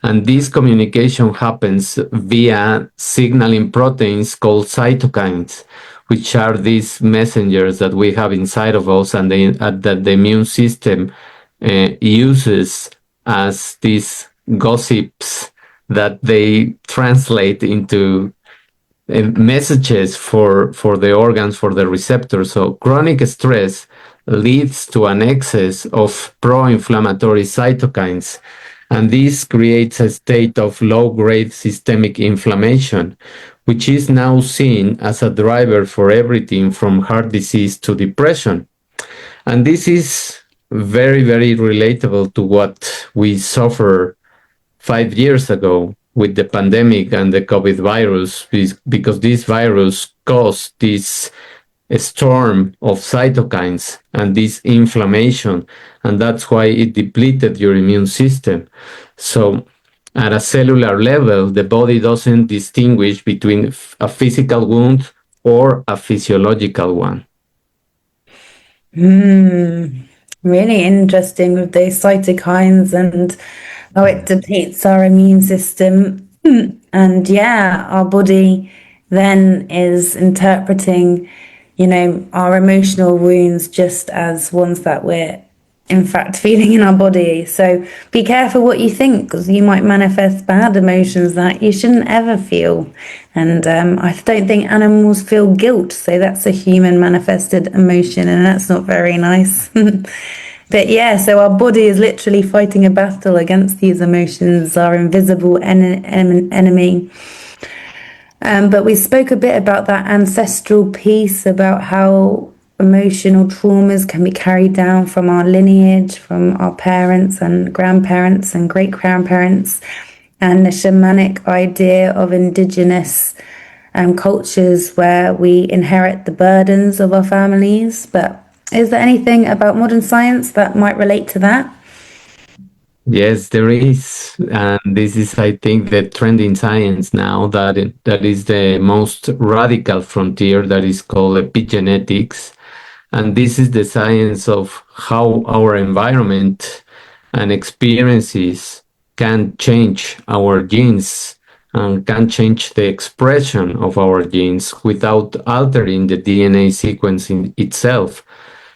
And this communication happens via signaling proteins called cytokines, which are these messengers that we have inside of us and that the immune system uses as these gossips that they translate into messages for the organs, for the receptors. So chronic stress leads to an excess of pro-inflammatory cytokines, and this creates a state of low-grade systemic inflammation, which is now seen as a driver for everything from heart disease to depression. And this is very, very relatable to what we suffer 5 years ago with the pandemic and the COVID virus, because this virus caused this storm of cytokines and this inflammation, and that's why it depleted your immune system. So, at a cellular level, the body doesn't distinguish between a physical wound or a physiological one. Really interesting with those cytokines and how it depletes our immune system. And yeah, our body then is interpreting, our emotional wounds just as ones that we're in fact feeling in our body. So be careful what you think, because you might manifest bad emotions that you shouldn't ever feel. And I don't think animals feel guilt, so that's a human manifested emotion, and that's not very nice. But yeah, so our body is literally fighting a battle against these emotions, our invisible enemy. But we spoke a bit about that ancestral piece, about how emotional traumas can be carried down from our lineage, from our parents and grandparents and great grandparents, and the shamanic idea of indigenous cultures where we inherit the burdens of our families. But is there anything about modern science that might relate to that? Yes, there is, and this is, I think, the trend in science now. That is the most radical frontier, that is called epigenetics, and this is the science of how our environment and experiences can change our genes and can change the expression of our genes without altering the DNA sequencing itself.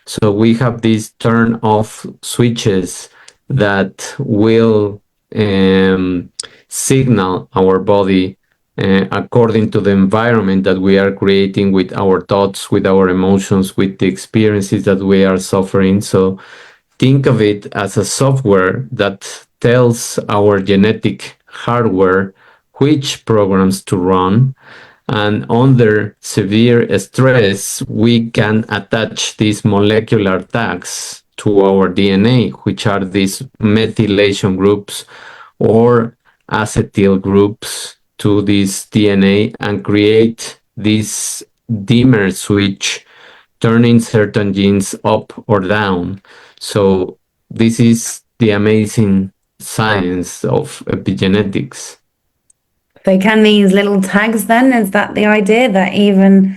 So we have these turn off switches that will signal our body according to the environment that we are creating with our thoughts, with our emotions, with the experiences that we are suffering. So think of it as a software that tells our genetic hardware which programs to run. And under severe stress, we can attach these molecular tags to our DNA, which are these methylation groups or acetyl groups to this DNA, and create this dimmer switch, turning certain genes up or down. So this is the amazing science of epigenetics. So can these little tags then, is that the idea that even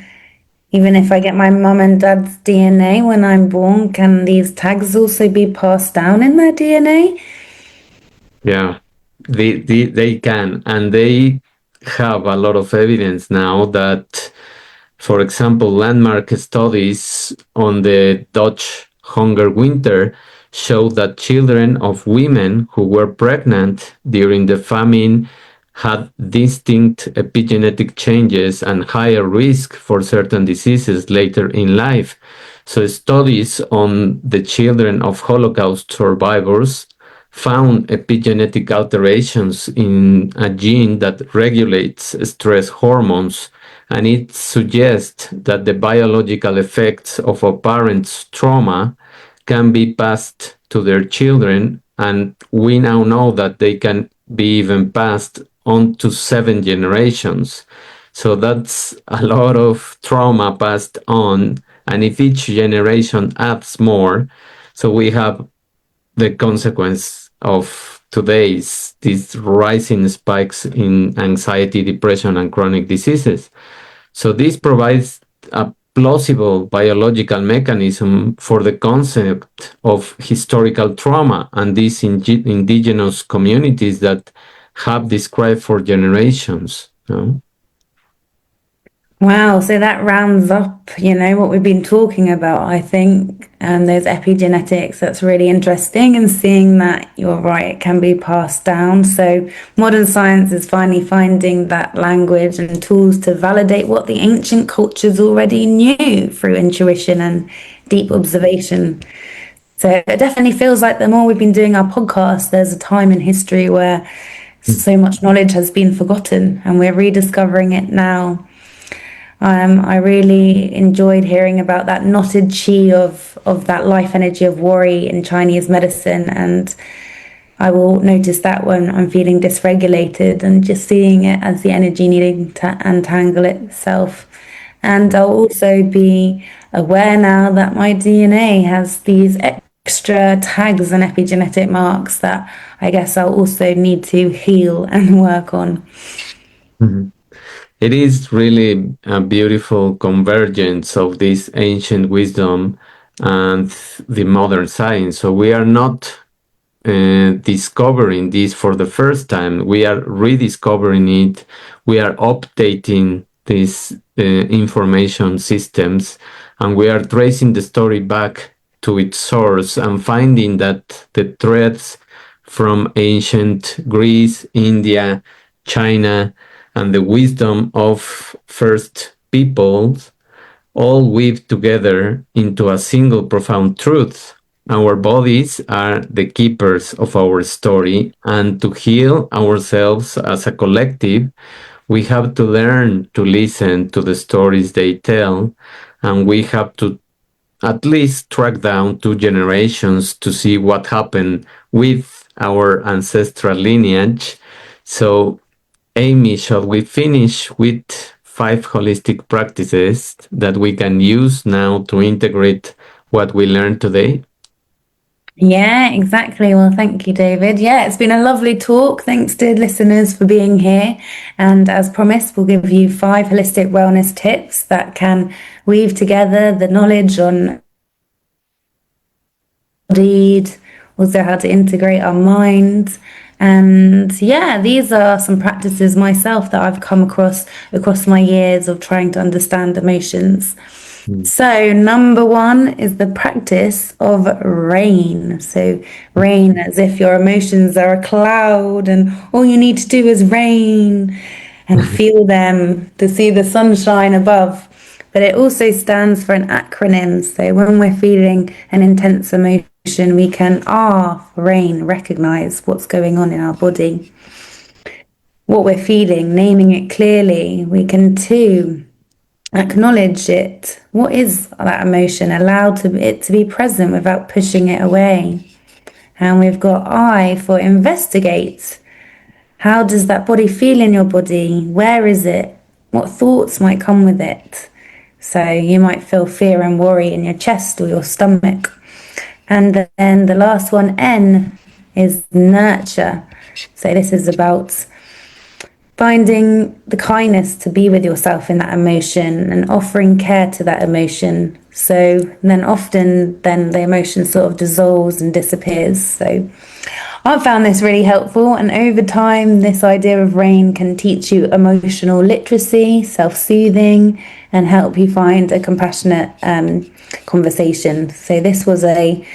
if I get my mum and dad's DNA when I'm born, can these tags also be passed down in their DNA? Yeah, they can, and they have a lot of evidence now that, for example, landmark studies on the Dutch hunger winter show that children of women who were pregnant during the famine had distinct epigenetic changes and higher risk for certain diseases later in life. So studies on the children of Holocaust survivors found epigenetic alterations in a gene that regulates stress hormones, and it suggests that the biological effects of a parent's trauma can be passed to their children, and we now know that they can be even passed on to 7 generations. So that's a lot of trauma passed on, and if each generation adds more, so we have the consequence of today's these rising spikes in anxiety, depression, and chronic diseases. So this provides a plausible biological mechanism for the concept of historical trauma and these indigenous communities that have described for generations. You know? Wow, so that rounds up, what we've been talking about, I think, and there's epigenetics. That's really interesting, and seeing that you're right, it can be passed down. So modern science is finally finding that language and tools to validate what the ancient cultures already knew through intuition and deep observation. So it definitely feels like the more we've been doing our podcast, there's a time in history where so much knowledge has been forgotten and we're rediscovering it now. I really enjoyed hearing about that knotted chi of that life energy of worry in Chinese medicine, and I will notice that when I'm feeling dysregulated and just seeing it as the energy needing to untangle itself. And I'll also be aware now that my DNA has these extra tags and epigenetic marks that I guess I'll also need to heal and work on. Mhm. It is really a beautiful convergence of this ancient wisdom and the modern science. So we are not discovering this for the first time. We are rediscovering it. We are updating these information systems, and we are tracing the story back to its source and finding that the threads from ancient Greece, India, China, and the wisdom of first peoples all weave together into a single profound truth. Our bodies are the keepers of our story, and to heal ourselves as a collective, we have to learn to listen to the stories they tell, and we have to at least track down 2 generations to see what happened with our ancestral lineage. So, Amy, shall we finish with 5 holistic practices that we can use now to integrate what we learned today? Yeah, exactly. Well, thank you, David. Yeah, it's been a lovely talk. Thanks, dear listeners, for being here. And as promised, we'll give you 5 holistic wellness tips that can weave together the knowledge on bodied, also how to integrate our minds. And yeah, these are some practices myself that I've come across my years of trying to understand emotions. Mm. So, number one is the practice of rain. So, rain as if your emotions are a cloud and all you need to do is rain and feel them to see the sunshine above. But it also stands for an acronym. So, when we're feeling an intense emotion, we can rain, recognize what's going on in our body, what we're feeling, naming it clearly. We can too acknowledge it. What is that emotion? Allow it to be present without pushing it away. And we've got I for investigate. How does that body feel in your body? Where is it? What thoughts might come with it? So you might feel fear and worry in your chest or your stomach. And then the last one, N, is nurture. So this is about finding the kindness to be with yourself in that emotion and offering care to that emotion. So then often then the emotion sort of dissolves and disappears. So I've found this really helpful, and over time this idea of rain can teach you emotional literacy, self-soothing, and help you find a compassionate conversation. So this was a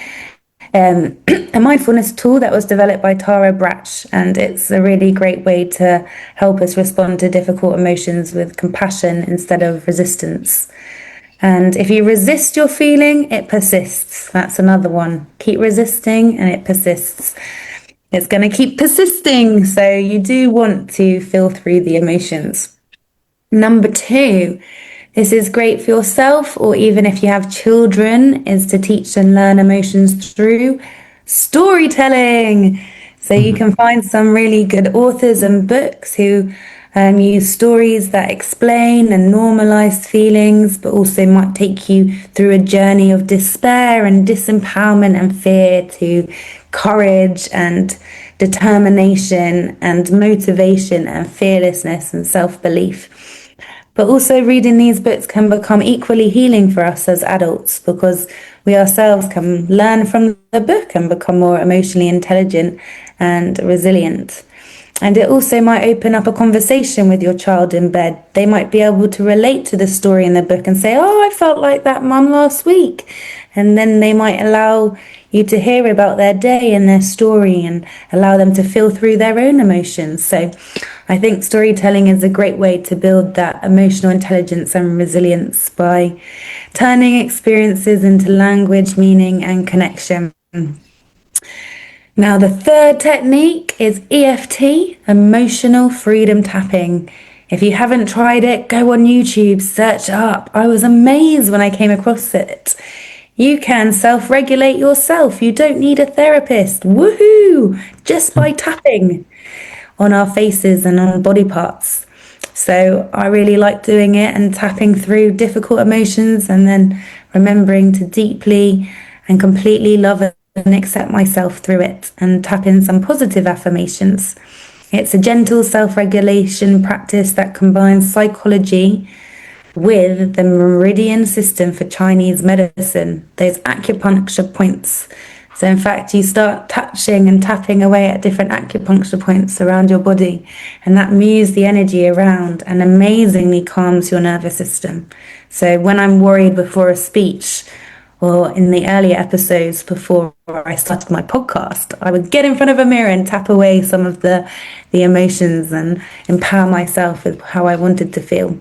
mindfulness tool that was developed by Tara Brach, and it's a really great way to help us respond to difficult emotions with compassion instead of resistance. And if you resist your feeling, it persists. That's another one. Keep resisting and it persists. It's going to keep persisting. So you do want to feel through the emotions. Number 2, this is great for yourself, or even if you have children, is to teach and learn emotions through storytelling. So you can find some really good authors and books who use stories that explain and normalize feelings, but also might take you through a journey of despair and disempowerment and fear to courage and determination and motivation and fearlessness and self-belief. But also reading these books can become equally healing for us as adults, because we ourselves can learn from the book and become more emotionally intelligent and resilient. And it also might open up a conversation with your child in bed. They might be able to relate to the story in the book and say, "Oh, I felt like that, Mum, last week." And then they might allow you to hear about their day and their story and allow them to feel through their own emotions. So I think storytelling is a great way to build that emotional intelligence and resilience by turning experiences into language, meaning, and connection. Now, the third technique is EFT, emotional freedom tapping. If you haven't tried it, go on YouTube, search up. I was amazed when I came across it. You can self regulate yourself. You don't need a therapist. Woohoo! Just by tapping on our faces and on body parts. So I really like doing it and tapping through difficult emotions and then remembering to deeply and completely love and accept myself through it and tap in some positive affirmations. It's a gentle self regulation practice that combines psychology with the meridian system for Chinese medicine, those acupuncture points. So, in fact, you start touching and tapping away at different acupuncture points around your body, and that moves the energy around and amazingly calms your nervous system. So, when I'm worried before a speech, or in the earlier episodes before I started my podcast, I would get in front of a mirror and tap away some of the emotions and empower myself with how I wanted to feel.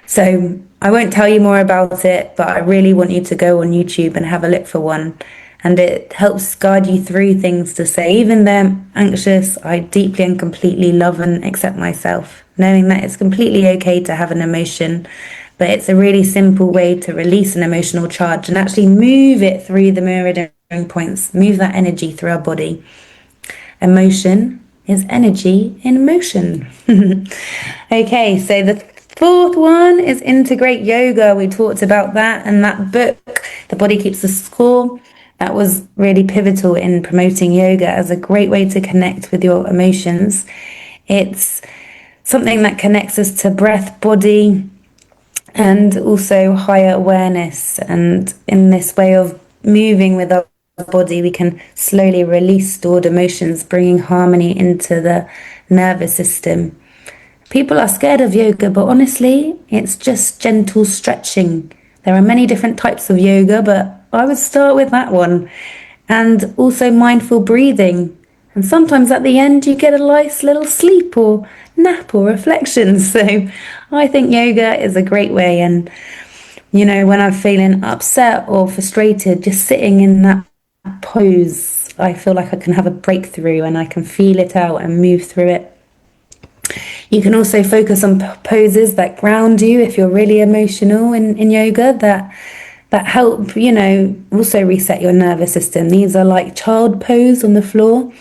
So I won't tell you more about it, but I really want you to go on YouTube and have a look for one. And it helps guide you through things to say, even though I'm anxious, I deeply and completely love and accept myself, knowing that it's completely okay to have an emotion, but it's a really simple way to release an emotional charge and actually move it through the meridian points, move that energy through our body. Emotion is energy in motion. Okay, so the fourth one is integrate yoga. We talked about that, and that book, The Body Keeps the Score, that was really pivotal in promoting yoga as a great way to connect with your emotions. It's something that connects us to breath, body, and also higher awareness. And in this way of moving with our body, we can slowly release stored emotions, bringing harmony into the nervous system. People are scared of yoga, but honestly, it's just gentle stretching. There are many different types of yoga, but I would start with that one. And also mindful breathing. And sometimes at the end, you get a nice little sleep or nap or reflection. So I think yoga is a great way. And, you know, when I'm feeling upset or frustrated, just sitting in that pose, I feel like I can have a breakthrough and I can feel it out and move through it. You can also focus on poses that ground you if you're really emotional in yoga, that help, you know, also reset your nervous system. These are like child pose on the floor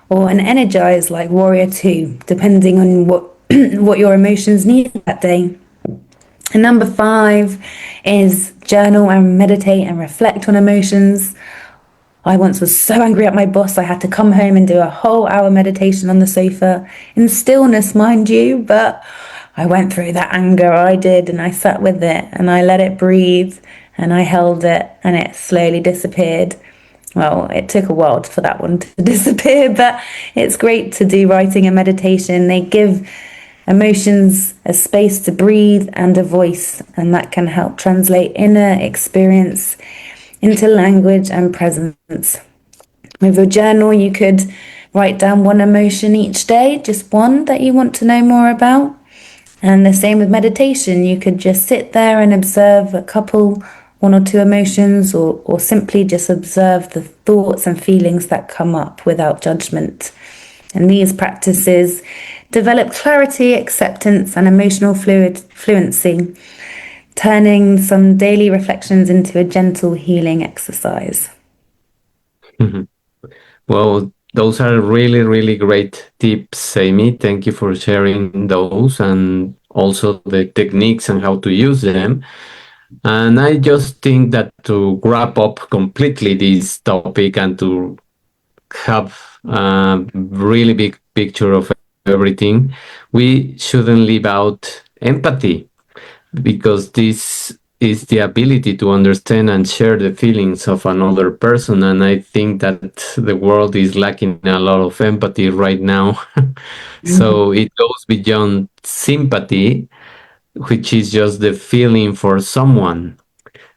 or an energize like warrior two, depending on what what your emotions need that day. And number 5 is journal and meditate and reflect on emotions. I once was so angry at my boss, I had to come home and do a whole hour meditation on the sofa, in stillness, mind you, but I went through that anger, I did, and I sat with it, and I let it breathe, and I held it, and it slowly disappeared. Well, it took a while for that one to disappear, but it's great to do writing and meditation. They give emotions a space to breathe and a voice, and that can help translate inner experience into language and presence. With your journal, you could write down one emotion each day, just one that you want to know more about. And the same with meditation, you could just sit there and observe a couple, one or two emotions, or simply just observe the thoughts and feelings that come up without judgment. And these practices develop clarity, acceptance, and emotional fluency, turning some daily reflections into a gentle healing exercise. Mhm. Well, those are really, really great tips, Amy. Thank you for sharing those and also the techniques and how to use them. And I just think that to wrap up completely this topic and to have a really big picture of everything, we shouldn't leave out empathy, because this is the ability to understand and share the feelings of another person. And I think that the world is lacking a lot of empathy right now. So it goes beyond sympathy, which is just the feeling for someone.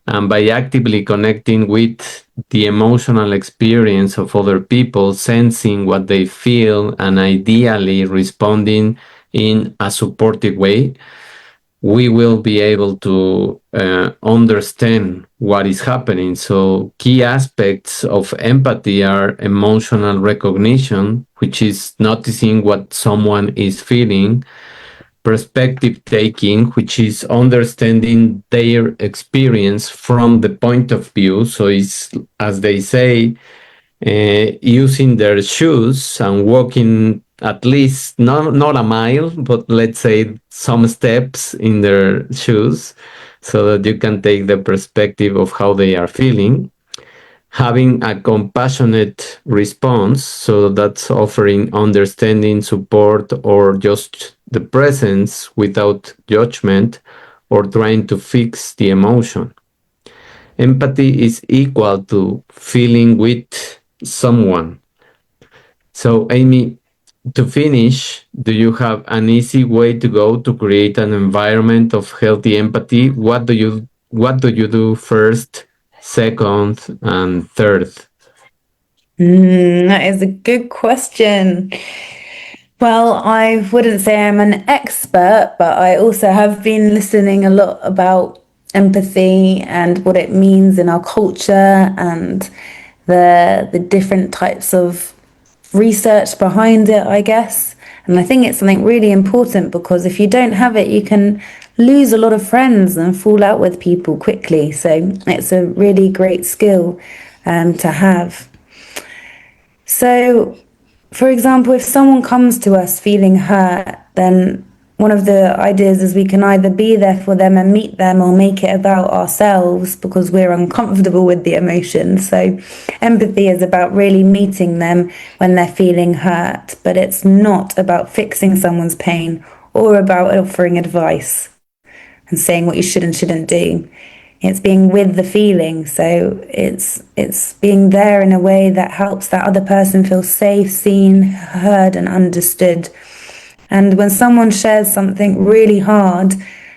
And by actively connecting with the emotional experience of other people, sensing what they feel, and ideally responding in a supportive way, we will be able to understand what is happening. So, key aspects of empathy are emotional recognition, which is noticing what someone is feeling, perspective taking, which is understanding their experience from the point of view. So, it's, as they say, using their shoes and walking at least not a mile, but let's say some steps in their shoes so that you can take the perspective of how they are feeling. Having a compassionate response, so that's offering understanding, support, or just the presence without judgment or trying to fix the emotion. Empathy is equal to feeling with someone. So, Amy, to finish, do you have an easy way to go to create an environment of healthy empathy? What do you do first, second, and third? That is a good question. Well, I wouldn't say I'm an expert, but I also have been listening a lot about empathy and what it means in our culture and the different types of research behind it, I guess. And I think it's something really important because if you don't have it, you can lose a lot of friends and fall out with people quickly. So it's a really great skill to have. So, for example, if someone comes to us feeling hurt, then one of the ideas is we can either be there for them and meet them or make it about ourselves because we're uncomfortable with the emotion. So, empathy is about really meeting them when they're feeling hurt, but it's not about fixing someone's pain or about offering advice and saying what you should and shouldn't do. It's being with the feeling. So it's being there in a way that helps that other person feel safe, seen, heard, and understood. And when someone shares something really hard,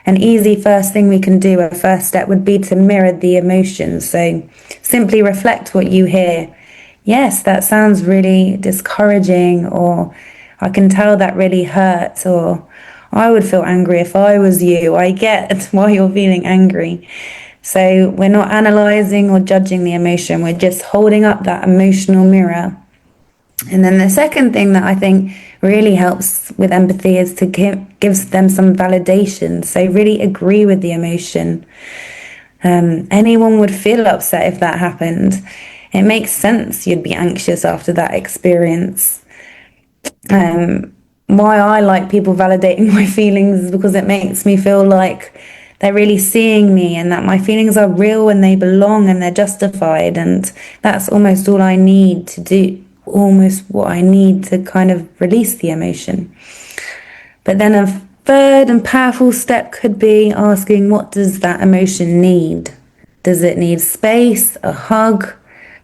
an easy first thing we can do, a first step would be to mirror the emotions. So simply reflect what you hear. Yes, that sounds really discouraging, or I can tell that really hurts, or I would feel angry if I was you. I get why you're feeling angry. So we're not analyzing or judging the emotion, we're just holding up that emotional mirror. And then the second thing that I think really helps with empathy is to gives them some validation. So really agree with the emotion. Anyone would feel upset if that happened. It makes sense you'd be anxious after that experience. Why I like people validating my feelings is because it makes me feel like they're really seeing me and that my feelings are real and they belong and they're justified. And that's almost all I need to do, almost what I need to kind of release the emotion. But then a third and powerful step could be asking, what does that emotion need? Does it need space, a hug,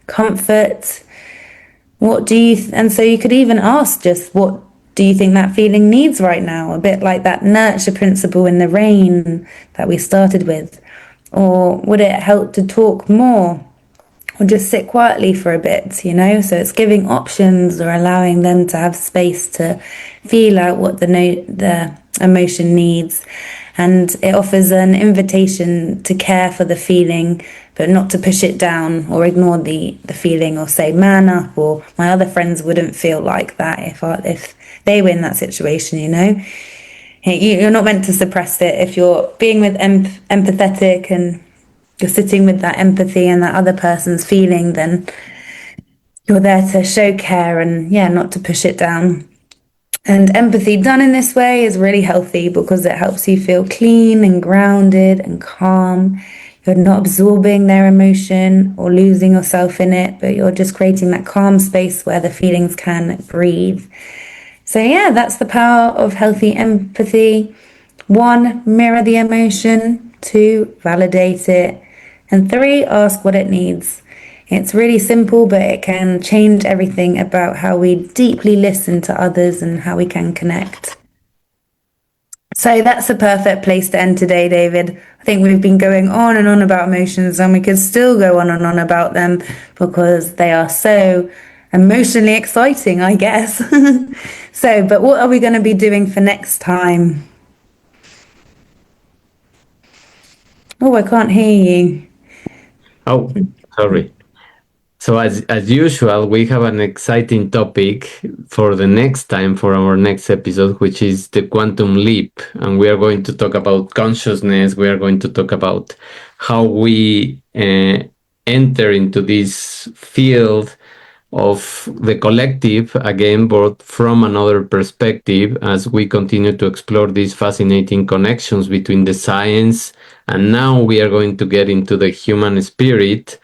comfort? What do you, and so you could even ask just what do you think that feeling needs right now? A bit like that nurture principle in the rain that we started with. Or would it help to talk more? Or just sit quietly for a bit, you know? So it's giving options or allowing them to have space to feel out what the emotion needs. And it offers an invitation to care for the feeling, but not to push it down or ignore the feeling or say, man up, or my other friends wouldn't feel like that if they were in that situation, you know? You're not meant to suppress it. If you're being with empathetic and you're sitting with that empathy and that other person's feeling, then you're there to show care and, yeah, not to push it down. And empathy done in this way is really healthy because it helps you feel clean and grounded and calm. You're not absorbing their emotion or losing yourself in it, but you're just creating that calm space where the feelings can breathe. So, yeah, that's the power of healthy empathy. 1, mirror the emotion. 2, validate it. And 3, ask what it needs. It's really simple, but it can change everything about how we deeply listen to others and how we can connect. So that's a perfect place to end today, David. I think we've been going on and on about emotions, and we could still go on and on about them because they are so emotionally exciting, I guess. So, but what are we going to be doing for next time? Oh, I can't hear you. Oh, sorry. So as usual, we have an exciting topic for the next time for our next episode, which is the quantum leap, and we are going to talk about consciousness. We are going to talk about how we enter into this field of the collective again, but from another perspective, as we continue to explore these fascinating connections between the science, and now we are going to get into the human spirit.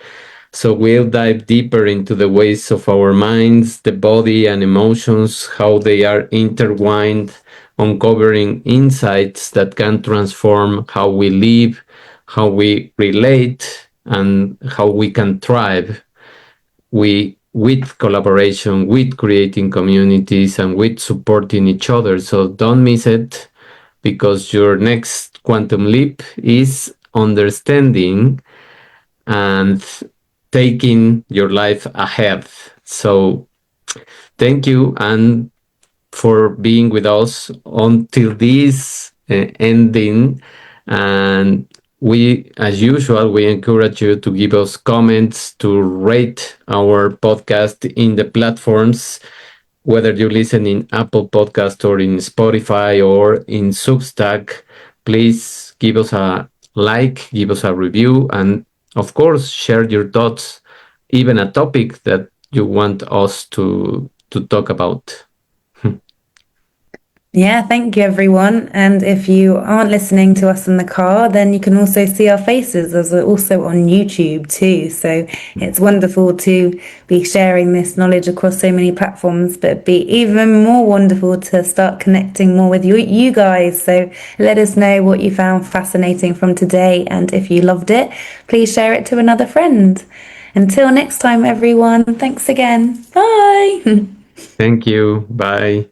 So we'll dive deeper into the ways of our minds, the body, and emotions, how they are intertwined, uncovering insights that can transform how we live, how we relate, and how we can thrive. With collaboration, with creating communities, and with supporting each other. So don't miss it, because your next quantum leap is understanding and taking your life ahead. So thank you and for being with us until this ending. And we, as usual, we encourage you to give us comments, to rate our podcast in the platforms, whether you listen in Apple Podcast or in Spotify or in Substack. Please give us a like, give us a review, and of course, share your thoughts, even a topic that you want us to talk about. Yeah, thank you, everyone. And if you aren't listening to us in the car, then you can also see our faces as we're also on YouTube too. So it's wonderful to be sharing this knowledge across so many platforms, but it'd be even more wonderful to start connecting more with you guys. So let us know what you found fascinating from today. And if you loved it, please share it to another friend. Until next time, everyone, thanks again. Bye. Thank you. Bye.